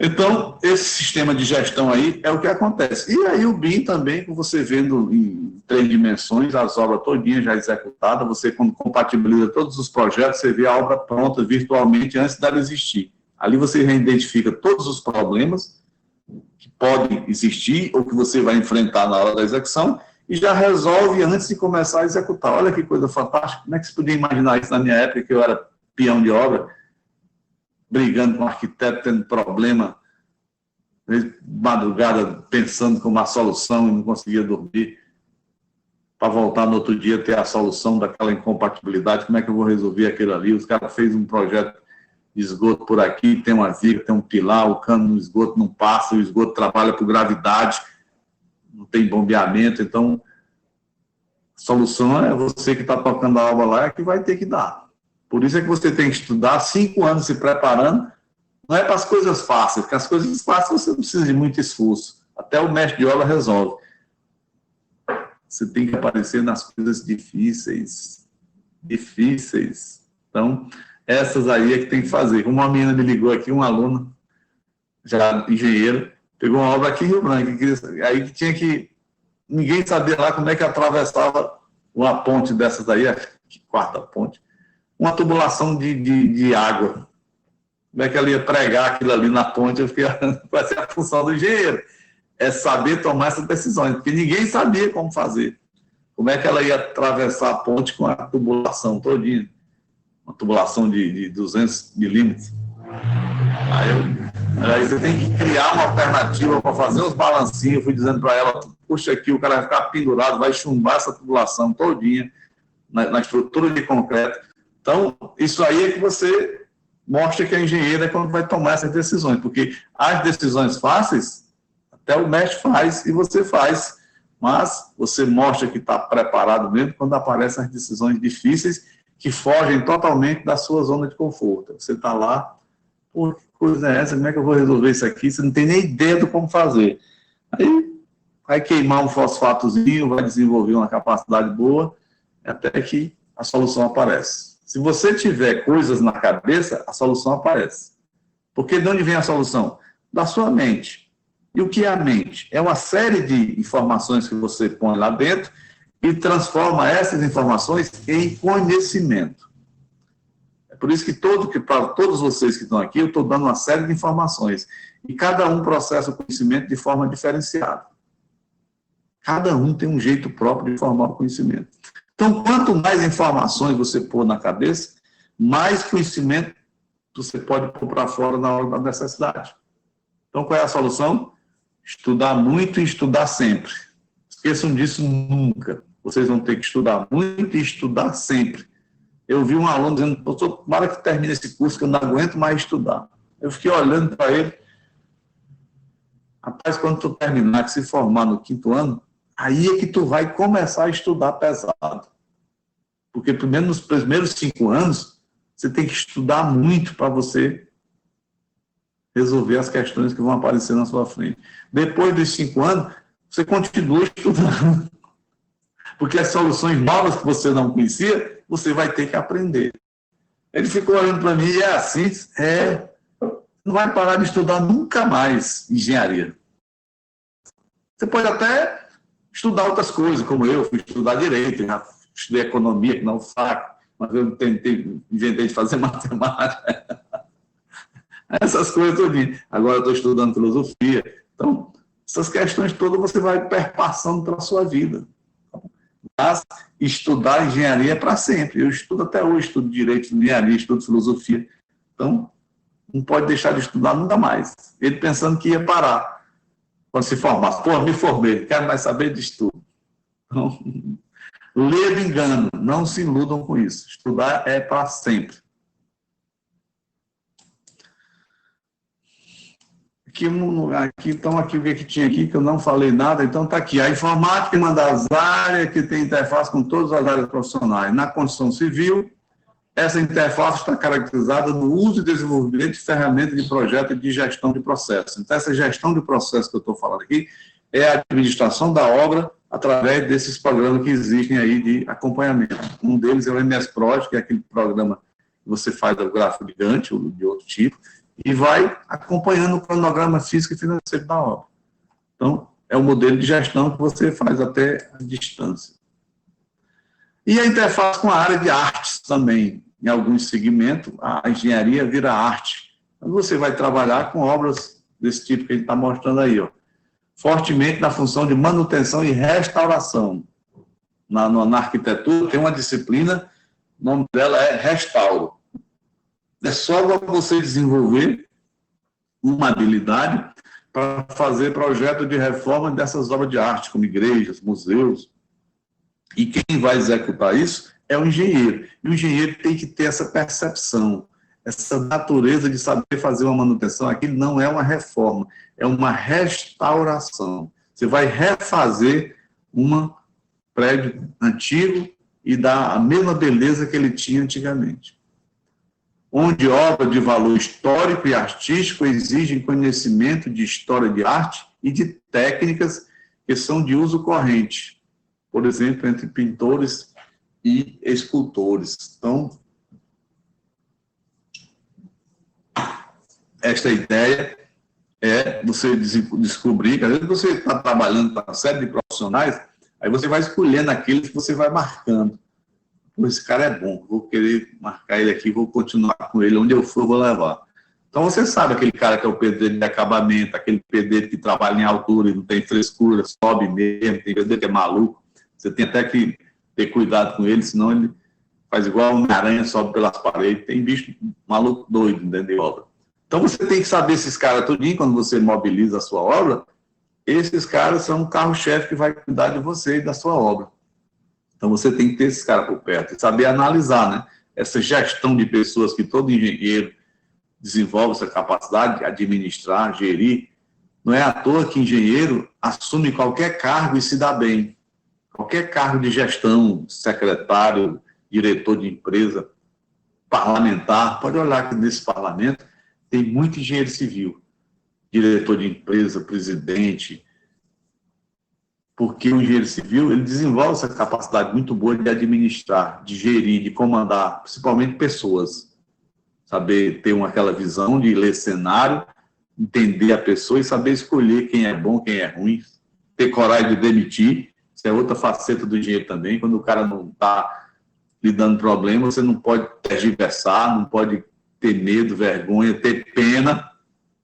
Então, esse sistema de gestão aí é o que acontece. E aí o BIM também, com você vendo em 3 dimensões, as obras todinhas já executadas, você quando compatibiliza todos os projetos, você vê a obra pronta virtualmente antes dela existir. Ali você identifica todos os problemas que podem existir ou que você vai enfrentar na hora da execução e já resolve antes de começar a executar. Olha que coisa fantástica. Como é que você podia imaginar isso na minha época, que eu era peão de obra, brigando com o arquiteto, tendo problema, madrugada pensando como uma solução e não conseguia dormir, para voltar no outro dia ter a solução daquela incompatibilidade, como é que eu vou resolver aquilo ali? Os caras fez um projeto de esgoto por aqui, tem uma viga, tem um pilar, o cano no esgoto não passa, o esgoto trabalha por gravidade, não tem bombeamento, então a solução é você que está tocando a obra lá, é que vai ter que dar. Por isso é que você tem que estudar 5 anos se preparando, não é para as coisas fáceis, porque as coisas fáceis você não precisa de muito esforço, até o mestre de obra resolve. Você tem que aparecer nas coisas difíceis. Então, essas aí é que tem que fazer. Uma menina me ligou aqui, um aluno, já engenheiro, pegou uma obra aqui em Rio Branco, aí que tinha que... Ninguém sabia lá como é que atravessava uma ponte dessas aí, a 4ª ponte, uma tubulação de água. Como é que ela ia pregar aquilo ali na ponte? Eu fiquei, vai ser a função do engenheiro. É saber tomar essas decisões, porque ninguém sabia como fazer. Como é que ela ia atravessar a ponte com a tubulação todinha? Uma tubulação de 200 milímetros. Aí você tem que criar uma alternativa para fazer uns balancinhos. Eu fui dizendo para ela, puxa aqui, o cara vai ficar pendurado, vai chumbar essa tubulação todinha na estrutura de concreto. Então, isso aí é que você mostra que a engenheira é quando vai tomar essas decisões, porque as decisões fáceis, até o mestre faz e você faz, mas você mostra que está preparado mesmo quando aparecem as decisões difíceis que fogem totalmente da sua zona de conforto. Você está lá, pô, que coisa é essa? Como é que eu vou resolver isso aqui? Você não tem nem ideia do como fazer. Aí vai queimar um fosfatozinho, vai desenvolver uma capacidade boa, até que a solução aparece. Se você tiver coisas na cabeça, a solução aparece. Porque de onde vem a solução? Da sua mente. E o que é a mente? É uma série de informações que você põe lá dentro e transforma essas informações em conhecimento. É por isso que para todos vocês que estão aqui, eu estou dando uma série de informações. E cada um processa o conhecimento de forma diferenciada. Cada um tem um jeito próprio de formar o conhecimento. Então, quanto mais informações você pôr na cabeça, mais conhecimento você pode pôr para fora na hora da necessidade. Então, qual é a solução? Estudar muito e estudar sempre. Esqueçam disso nunca. Vocês vão ter que estudar muito e estudar sempre. Eu vi um aluno dizendo, professor, tomara que termine esse curso, que eu não aguento mais estudar. Eu fiquei olhando para ele. Rapaz, quando tu terminar, que se formar no 5º ano, aí é que tu vai começar a estudar pesado. Porque primeiro, nos primeiros 5 anos, você tem que estudar muito para você resolver as questões que vão aparecer na sua frente. Depois dos 5 anos, você continua estudando. Porque as soluções novas que você não conhecia, você vai ter que aprender. Ele ficou olhando para mim e é assim, não vai parar de estudar nunca mais engenharia. Você pode até estudar outras coisas, como eu fui estudar direito, já estudei economia, que não é saco, mas eu inventei de fazer matemática. Essas coisas todinhas. Agora eu estou estudando filosofia. Então, essas questões todas você vai perpassando pela sua vida. Mas estudar engenharia é para sempre. Eu estudo até hoje, estudo direito, engenharia, estudo filosofia. Então, não pode deixar de estudar nunca mais. Ele pensando que ia parar quando se formasse. Pô, me formei, não quero mais saber de estudo. Então, ledo engano, não se iludam com isso. Estudar é para sempre. Então, aqui o que tinha aqui, que eu não falei nada, então está aqui. A informática é uma das áreas que tem interface com todas as áreas profissionais. Na construção civil, essa interface está caracterizada no uso e desenvolvimento de ferramentas de projeto e de gestão de processo. Então, essa gestão de processo que eu estou falando aqui é a administração da obra através desses programas que existem aí de acompanhamento. Um deles é o MS Project, que é aquele programa que você faz o gráfico gigante ou de outro tipo, e vai acompanhando o cronograma físico e financeiro da obra. Então, é o modelo de gestão que você faz até a distância. E a interface com a área de artes também. Em alguns segmentos, a engenharia vira arte. Então, você vai trabalhar com obras desse tipo que ele está mostrando aí, ó. Fortemente na função de manutenção e restauração. Na arquitetura tem uma disciplina, o nome dela é restauro. É só você desenvolver uma habilidade para fazer projeto de reforma dessas obras de arte, como igrejas, museus. E quem vai executar isso é o engenheiro. E o engenheiro tem que ter essa percepção, essa natureza de saber fazer uma manutenção. Aquilo não é uma reforma, é uma restauração. Você vai refazer um prédio antigo e dar a mesma beleza que ele tinha antigamente. Onde obra de valor histórico e artístico exigem conhecimento de história de arte e de técnicas que são de uso corrente, por exemplo, entre pintores e escultores. Então, esta ideia é você descobrir que às vezes você está trabalhando com uma série de profissionais, aí você vai escolhendo aqueles que você vai marcando. Esse cara é bom, vou querer marcar ele aqui, vou continuar com ele, onde eu for, vou levar. Então, você sabe aquele cara que é o pedreiro de acabamento, aquele pedreiro que trabalha em altura e não tem frescura, sobe mesmo, tem pedreiro que é maluco, você tem até que ter cuidado com ele, senão ele faz igual uma aranha, sobe pelas paredes, tem bicho maluco doido dentro de obra. Então, você tem que saber esses caras tudinho, quando você mobiliza a sua obra, esses caras são o carro-chefe que vai cuidar de você e da sua obra. Então, você tem que ter esses caras por perto e saber analisar, né? Essa gestão de pessoas que todo engenheiro desenvolve essa capacidade de administrar, gerir. Não é à toa que engenheiro assume qualquer cargo e se dá bem. Qualquer cargo de gestão, secretário, diretor de empresa, parlamentar. Pode olhar que nesse parlamento tem muito engenheiro civil. Diretor de empresa, presidente. Porque o engenheiro civil, ele desenvolve essa capacidade muito boa de administrar, de gerir, de comandar, principalmente pessoas. Saber ter aquela visão de ler cenário, entender a pessoa e saber escolher quem é bom, quem é ruim, ter coragem de demitir. Isso é outra faceta do engenheiro também. Quando o cara não está lhe dando problema, você não pode tergiversar, não pode ter medo, vergonha, ter pena,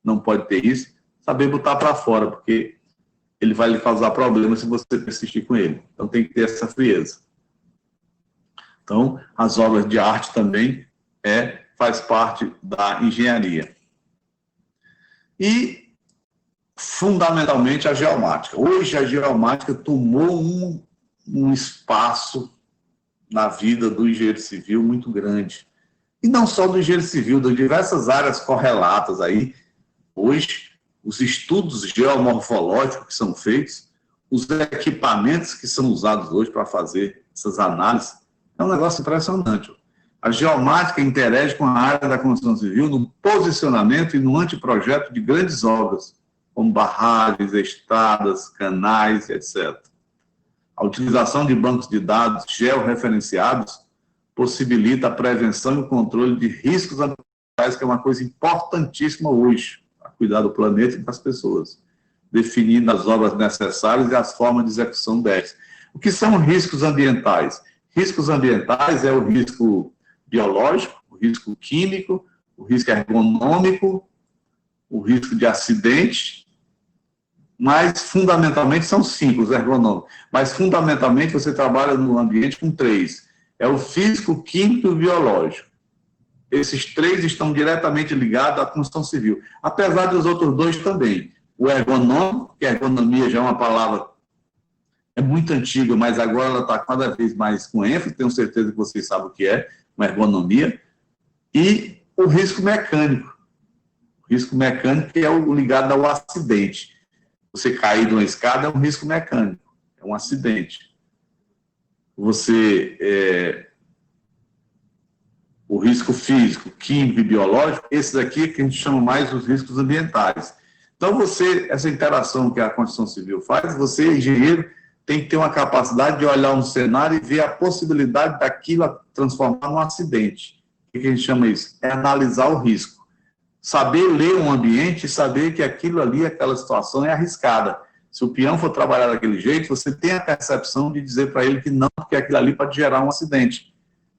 não pode ter isso. Saber botar para fora, porque ele vai lhe causar problemas se você persistir com ele. Então, tem que ter essa frieza. Então, as obras de arte também faz parte da engenharia. E, fundamentalmente, a geomática. Hoje, a geomática tomou um espaço na vida do engenheiro civil muito grande. E não só do engenheiro civil, de diversas áreas correlatas aí. Hoje, os estudos geomorfológicos que são feitos, os equipamentos que são usados hoje para fazer essas análises, é um negócio impressionante. A geomática interage com a área da construção civil no posicionamento e no anteprojeto de grandes obras, como barragens, estradas, canais, etc. A utilização de bancos de dados georreferenciados possibilita a prevenção e o controle de riscos ambientais, que é uma coisa importantíssima hoje, a cuidar do planeta e das pessoas. definindo as obras necessárias e as formas de execução delas. O que são riscos ambientais? Riscos ambientais é o risco biológico, o risco químico, o risco ergonômico, o risco de acidente, mas fundamentalmente são 5 os ergonômicos, mas fundamentalmente você trabalha no ambiente com 3, é o físico, o químico e o biológico. Esses 3 estão diretamente ligados à construção civil, apesar dos outros 2 também. O ergonômico, que a ergonomia já é uma palavra é muito antiga, mas agora ela está cada vez mais com ênfase, tenho certeza que vocês sabem o que é uma ergonomia, e o risco mecânico. O risco mecânico que é o ligado ao acidente. Você cair de uma escada é um risco mecânico, é um acidente. O risco físico, químico e biológico, esses aqui é que a gente chama mais os riscos ambientais. Então, essa interação que a construção civil faz, você, engenheiro, tem que ter uma capacidade de olhar um cenário e ver a possibilidade daquilo transformar num acidente. O que a gente chama isso? É analisar o risco. Saber ler um ambiente e saber que aquilo ali, aquela situação é arriscada. Se o peão for trabalhar daquele jeito, você tem a percepção de dizer para ele que não, porque aquilo ali pode gerar um acidente.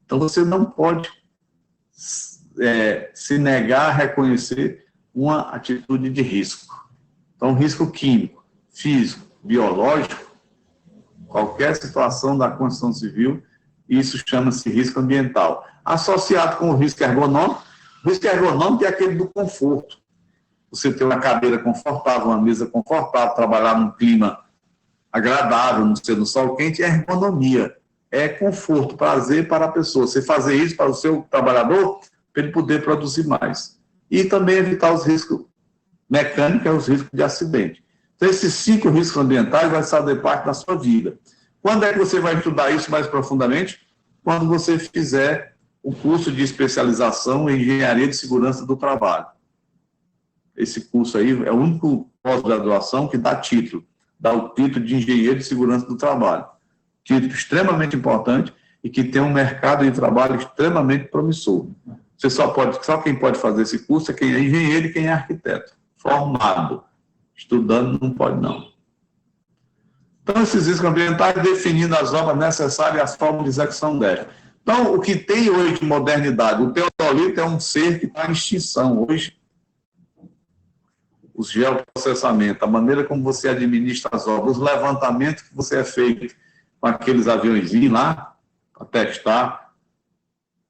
Então, você não pode se negar a reconhecer uma atitude de risco. Então, risco químico, físico, biológico, qualquer situação da construção civil, isso chama-se risco ambiental. Associado com o risco ergonômico é aquele do conforto. Você ter uma cadeira confortável, uma mesa confortável, trabalhar num clima agradável, não ser no sol quente, é ergonomia. É conforto, prazer para a pessoa. Você fazer isso para o seu trabalhador, para ele poder produzir mais. E também evitar os riscos mecânicos, os riscos de acidente. Então, esses 5 riscos ambientais vão fazer parte da sua vida. Quando é que você vai estudar isso mais profundamente? Quando você fizer o curso de especialização em Engenharia de Segurança do Trabalho. Esse curso aí é o único pós-graduação que dá título. Dá o título de Engenheiro de Segurança do Trabalho. Título extremamente importante e que tem um mercado de trabalho extremamente promissor. Só quem pode fazer esse curso é quem é engenheiro e quem é arquiteto. Formado. Estudando não pode, não. Então, esses riscos ambientais definindo as obras necessárias e as formas de execução delas. Então, o que tem hoje de modernidade? O teodolito é um ser que está em extinção. Hoje, os geoprocessamentos, a maneira como você administra as obras, os levantamentos que você é feito com aqueles aviõezinhos lá, para testar,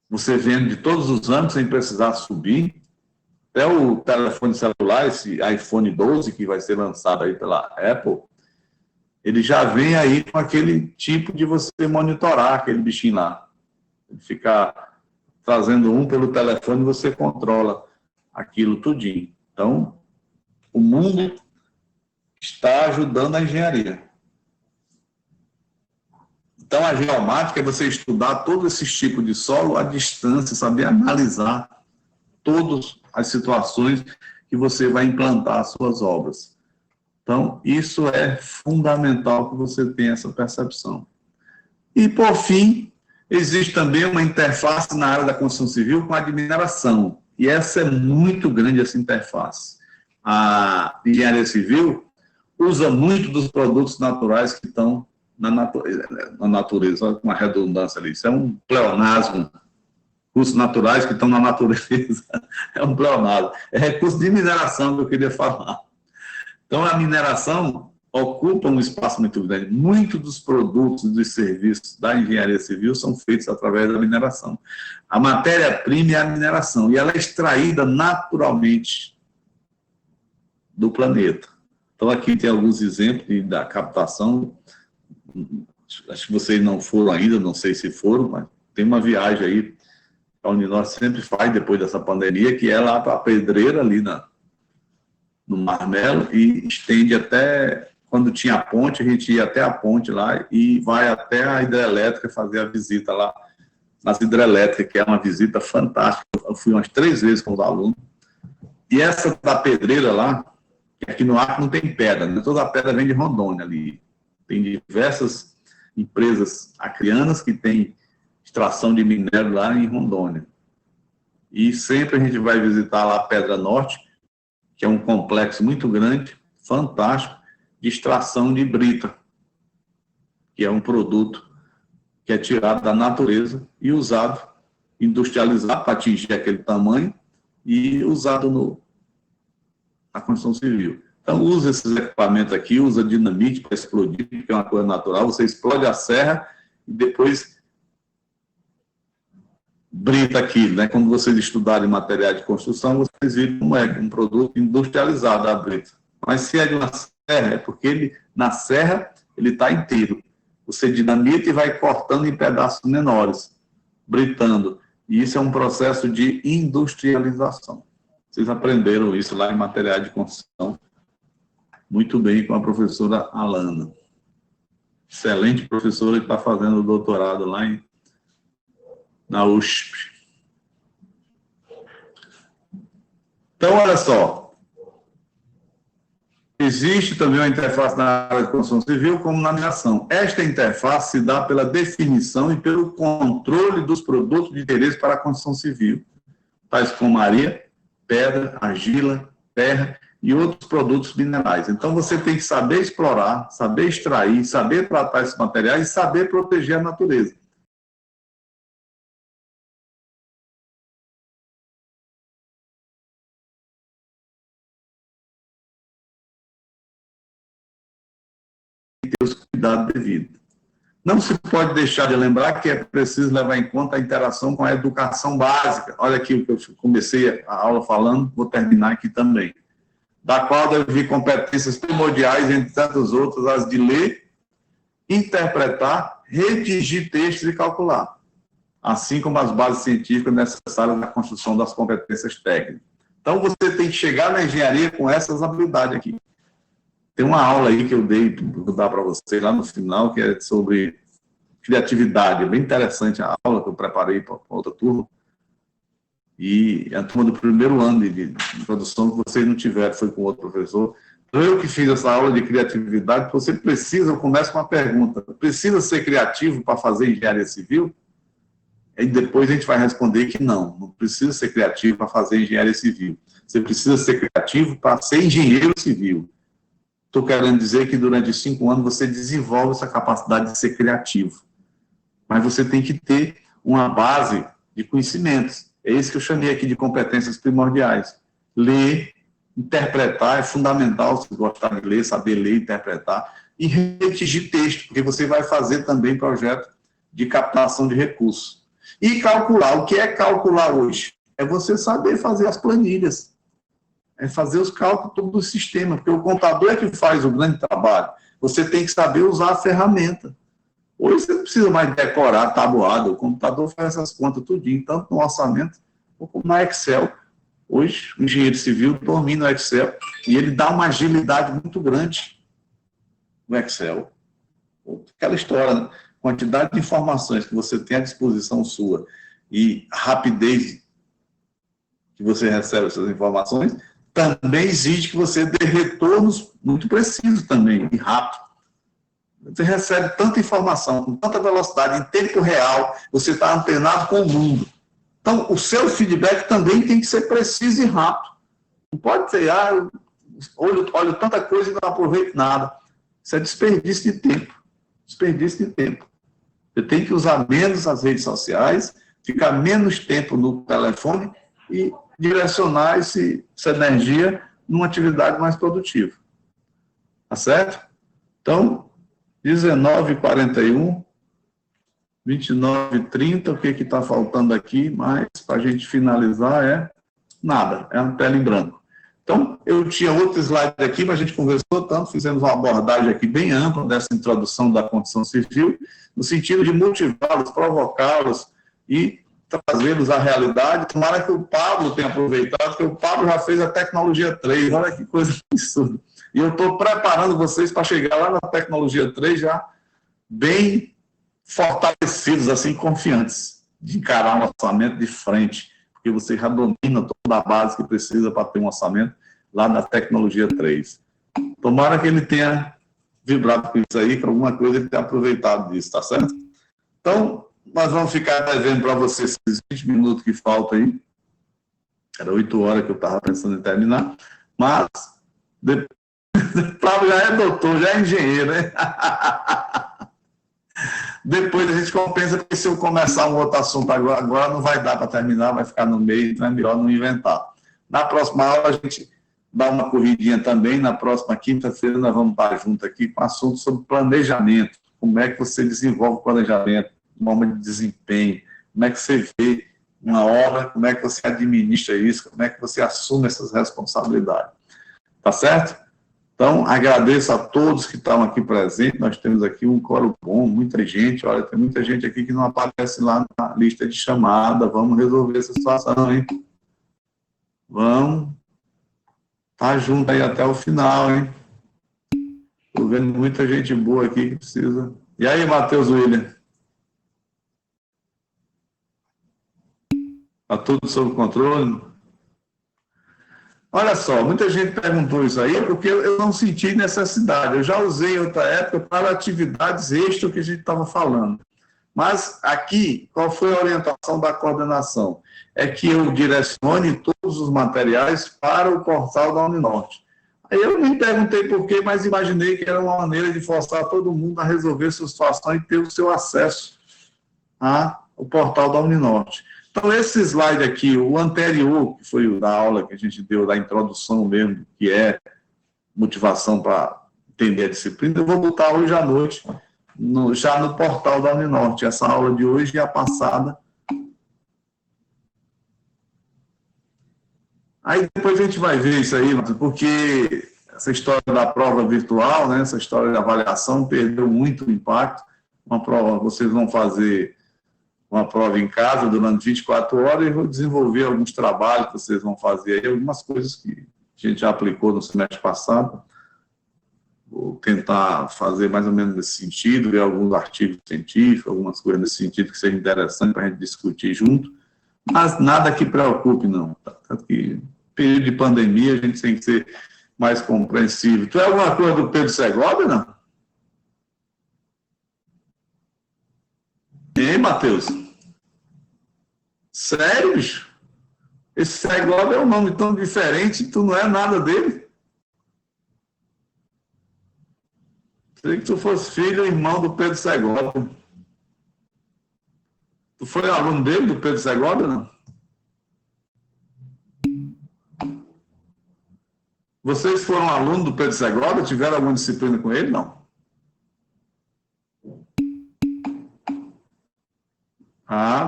você vendo de todos os âmbitos sem precisar subir. Até o telefone celular, esse iPhone 12, que vai ser lançado aí pela Apple, ele já vem aí com aquele tipo de você monitorar aquele bichinho lá. Ele fica trazendo um pelo telefone e você controla aquilo tudinho. Então, o mundo está ajudando a engenharia. Então, a geomática é você estudar todos esses tipos de solo à distância, saber analisar todas as situações que você vai implantar as suas obras. Então, isso é fundamental que você tenha essa percepção. E, por fim, existe também uma interface na área da construção civil com a de mineração. E essa é muito grande, essa interface. A engenharia civil usa muito dos produtos naturais que estão na natureza. Olha uma redundância ali. Isso é um pleonasmo. Recursos naturais que estão na natureza. É um pleonasmo. É recurso de mineração que eu queria falar. Então, a mineração ocupa um espaço muito grande. Muitos dos produtos e dos serviços da engenharia civil são feitos através da mineração. A matéria-prima é a mineração, e ela é extraída naturalmente do planeta. Então, aqui tem alguns exemplos da captação. Acho que vocês não foram ainda, não sei se foram, mas tem uma viagem aí, onde nós sempre faz, depois dessa pandemia, que é lá para a Pedreira, ali no Mar Melo, e estende até, quando tinha a ponte, a gente ia até a ponte lá e vai até a hidrelétrica fazer a visita lá, nas hidrelétricas, que é uma visita fantástica. Eu fui umas 3 vezes com os alunos. E essa da Pedreira lá, aqui no Acre não tem pedra, né? Toda a pedra vem de Rondônia ali. Tem diversas empresas acreanas que têm extração de minério lá em Rondônia. E sempre a gente vai visitar lá a Pedra Norte, que é um complexo muito grande, fantástico de extração de brita, que é um produto que é tirado da natureza e usado, industrializado para atingir aquele tamanho e usado na construção civil. Então, usa esses equipamentos aqui, usa dinamite para explodir, que é uma coisa natural, você explode a serra e depois brita aquilo, né? Quando vocês estudarem materiais de construção, vocês viram como é um produto industrializado a brita. Mas se é de uma serra, é porque na serra ele está inteiro. Você dinamita e vai cortando em pedaços menores, britando. E isso é um processo de industrialização. Vocês aprenderam isso lá em materiais de construção, muito bem com a professora Alana. Excelente professora que está fazendo o doutorado lá na USP. Então, olha só. Existe também uma interface na área de construção civil, como na mineração. Esta interface se dá pela definição e pelo controle dos produtos de interesse para a construção civil, tais como areia, pedra, argila, terra e outros produtos minerais. Então, você tem que saber explorar, saber extrair, saber tratar esses materiais e saber proteger a natureza. Ter os cuidados devidos. Não se pode deixar de lembrar que é preciso levar em conta a interação com a educação básica. Olha aqui o que eu comecei a aula falando, vou terminar aqui também. Da qual deve vir competências primordiais, entre tantas outras, as de ler, interpretar, redigir textos e calcular, assim como as bases científicas necessárias na construção das competências técnicas. Então, você tem que chegar na engenharia com essas habilidades aqui. Tem uma aula aí que eu dei, vou dar para vocês lá no final, que é sobre criatividade. É bem interessante a aula que eu preparei para outra turma. E a turma do primeiro ano de introdução que vocês não tiveram, foi com outro professor. Eu que fiz essa aula de criatividade, você precisa, eu começo com uma pergunta, precisa ser criativo para fazer engenharia civil? E depois a gente vai responder que não precisa ser criativo para fazer engenharia civil. Você precisa ser criativo para ser engenheiro civil. Estou querendo dizer que durante 5 anos você desenvolve essa capacidade de ser criativo. Mas você tem que ter uma base de conhecimentos. É isso que eu chamei aqui de competências primordiais. Ler, interpretar é fundamental, se gostar de ler, saber ler, interpretar, e redigir texto, porque você vai fazer também projeto de captação de recursos. E calcular. O que é calcular hoje? É você saber fazer as planilhas. É fazer os cálculos todo do sistema, porque o contador é que faz o grande trabalho. Você tem que saber usar a ferramenta. Hoje você não precisa mais decorar tabuada, o computador faz essas contas tudinho, tanto no orçamento como na Excel. Hoje, o engenheiro civil domina o Excel e ele dá uma agilidade muito grande no Excel. Aquela história, né? Quantidade de informações que você tem à disposição sua e a rapidez que você recebe essas informações, também exige que você dê retornos muito precisos também, e rápido. Você recebe tanta informação, com tanta velocidade, em tempo real, você está antenado com o mundo. Então, o seu feedback também tem que ser preciso e rápido. Não pode ser, olho tanta coisa e não aproveito nada. Isso é desperdício de tempo. Desperdício de tempo. Você tem que usar menos as redes sociais, ficar menos tempo no telefone e direcionar essa energia numa atividade mais produtiva. Tá certo? Então, 19h41, 29h30, o que está faltando aqui, mas para a gente finalizar é nada, é uma tela em branco. Então, eu tinha outro slide aqui, mas a gente conversou tanto, fizemos uma abordagem aqui bem ampla dessa introdução da construção civil, no sentido de motivá-los, provocá-los e trazê-los à realidade. Tomara que o Pablo tenha aproveitado, porque o Pablo já fez a tecnologia 3, olha que coisa absurda. E eu estou preparando vocês para chegar lá na tecnologia 3 já bem fortalecidos, assim, confiantes, de encarar um orçamento de frente, porque você já domina toda a base que precisa para ter um orçamento lá na tecnologia 3. Tomara que ele tenha vibrado com isso aí, que alguma coisa ele tenha aproveitado disso, tá certo? Então, nós vamos ficar devendo para vocês esses 20 minutos que faltam aí. Era 8 horas que eu estava pensando em terminar, mas Gustavo já é doutor, já é engenheiro, né? Depois a gente compensa, porque se eu começar um outro assunto agora não vai dar para terminar, vai ficar no meio, então é melhor não inventar. Na próxima aula a gente dá uma corridinha também, na próxima quinta-feira nós vamos estar juntos aqui com assunto sobre planejamento, como é que você desenvolve o planejamento, forma de desempenho, como é que você vê uma obra, como é que você administra isso, como é que você assume essas responsabilidades. Tá certo? Então, agradeço a todos que estão aqui presentes. Nós temos aqui um coro bom, muita gente. Olha, tem muita gente aqui que não aparece lá na lista de chamada. Vamos resolver essa situação, hein? Vamos. Tá junto aí até o final, hein? Estou vendo muita gente boa aqui que precisa. E aí, Matheus William? Está tudo sob controle? Olha só, muita gente perguntou isso aí porque eu não senti necessidade. Eu já usei em outra época para atividades extras que a gente estava falando. Mas aqui, qual foi a orientação da coordenação? É que eu direcione todos os materiais para o portal da Uninorte. Aí eu nem perguntei por quê, mas imaginei que era uma maneira de forçar todo mundo a resolver sua situação e ter o seu acesso ao portal da Uninorte. Então, esse slide aqui, o anterior, que foi o da aula que a gente deu, da introdução mesmo, que é motivação para entender a disciplina, eu vou botar hoje à noite, já no portal da Uninorte, essa aula de hoje e a passada. Aí depois a gente vai ver isso aí, porque essa história da prova virtual, né, essa história de avaliação, perdeu muito o impacto. Uma prova, vocês vão fazer uma prova em casa durante 24 horas e vou desenvolver alguns trabalhos que vocês vão fazer aí, algumas coisas que a gente já aplicou no semestre passado. Vou tentar fazer mais ou menos nesse sentido, ver alguns artigos científicos, algumas coisas nesse sentido que sejam interessantes para a gente discutir junto, mas nada que preocupe, não. Tanto que, período de pandemia, a gente tem que ser mais compreensível. Tu é alguma coisa do Pedro Segovia, não? Hein, Matheus? Sério, bicho? Esse Segovia é um nome tão diferente, tu não é nada dele? Sei que tu fosse filho e irmão do Pedro Segovia. Tu foi aluno dele, do Pedro Segovia, não? Vocês foram aluno do Pedro Segovia? Tiveram alguma disciplina com ele, não?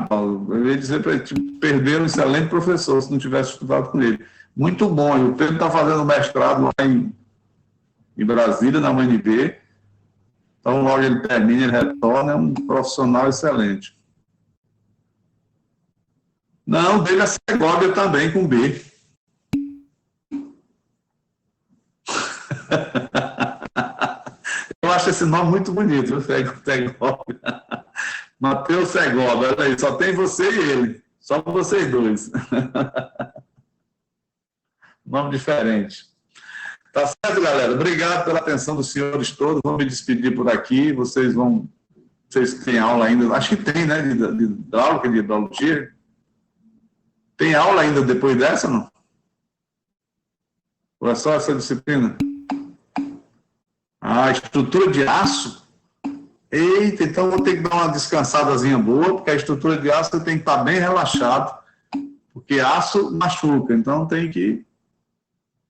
Paulo, eu ia dizer para ele, perderam um excelente professor se não tivesse estudado com ele. Muito bom, e o Pedro está fazendo mestrado lá em Brasília, na UNB, então logo ele termina, ele retorna, é um profissional excelente. Não, dele é Segovia também, com B. Eu acho esse nome muito bonito, Segovia. Matheus Segovia, olha aí, só tem você e ele. Só vocês dois. Nome diferente. Tá certo, galera? Obrigado pela atenção dos senhores todos. Vou me despedir por aqui. Vocês têm aula ainda? Acho que tem, né? De aula, que é de hidrologia. Tem aula ainda depois dessa, não? Ou é só essa disciplina? Estrutura de aço? Eita, então vou ter que dar uma descansadazinha boa, porque a estrutura de aço tem que estar bem relaxado, porque aço machuca, então tem que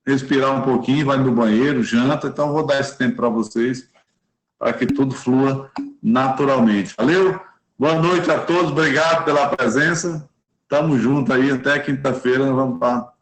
respirar um pouquinho, vai no banheiro, janta, então vou dar esse tempo para vocês, para que tudo flua naturalmente. Valeu? Boa noite a todos, obrigado pela presença, estamos juntos aí, até quinta-feira nós vamos estar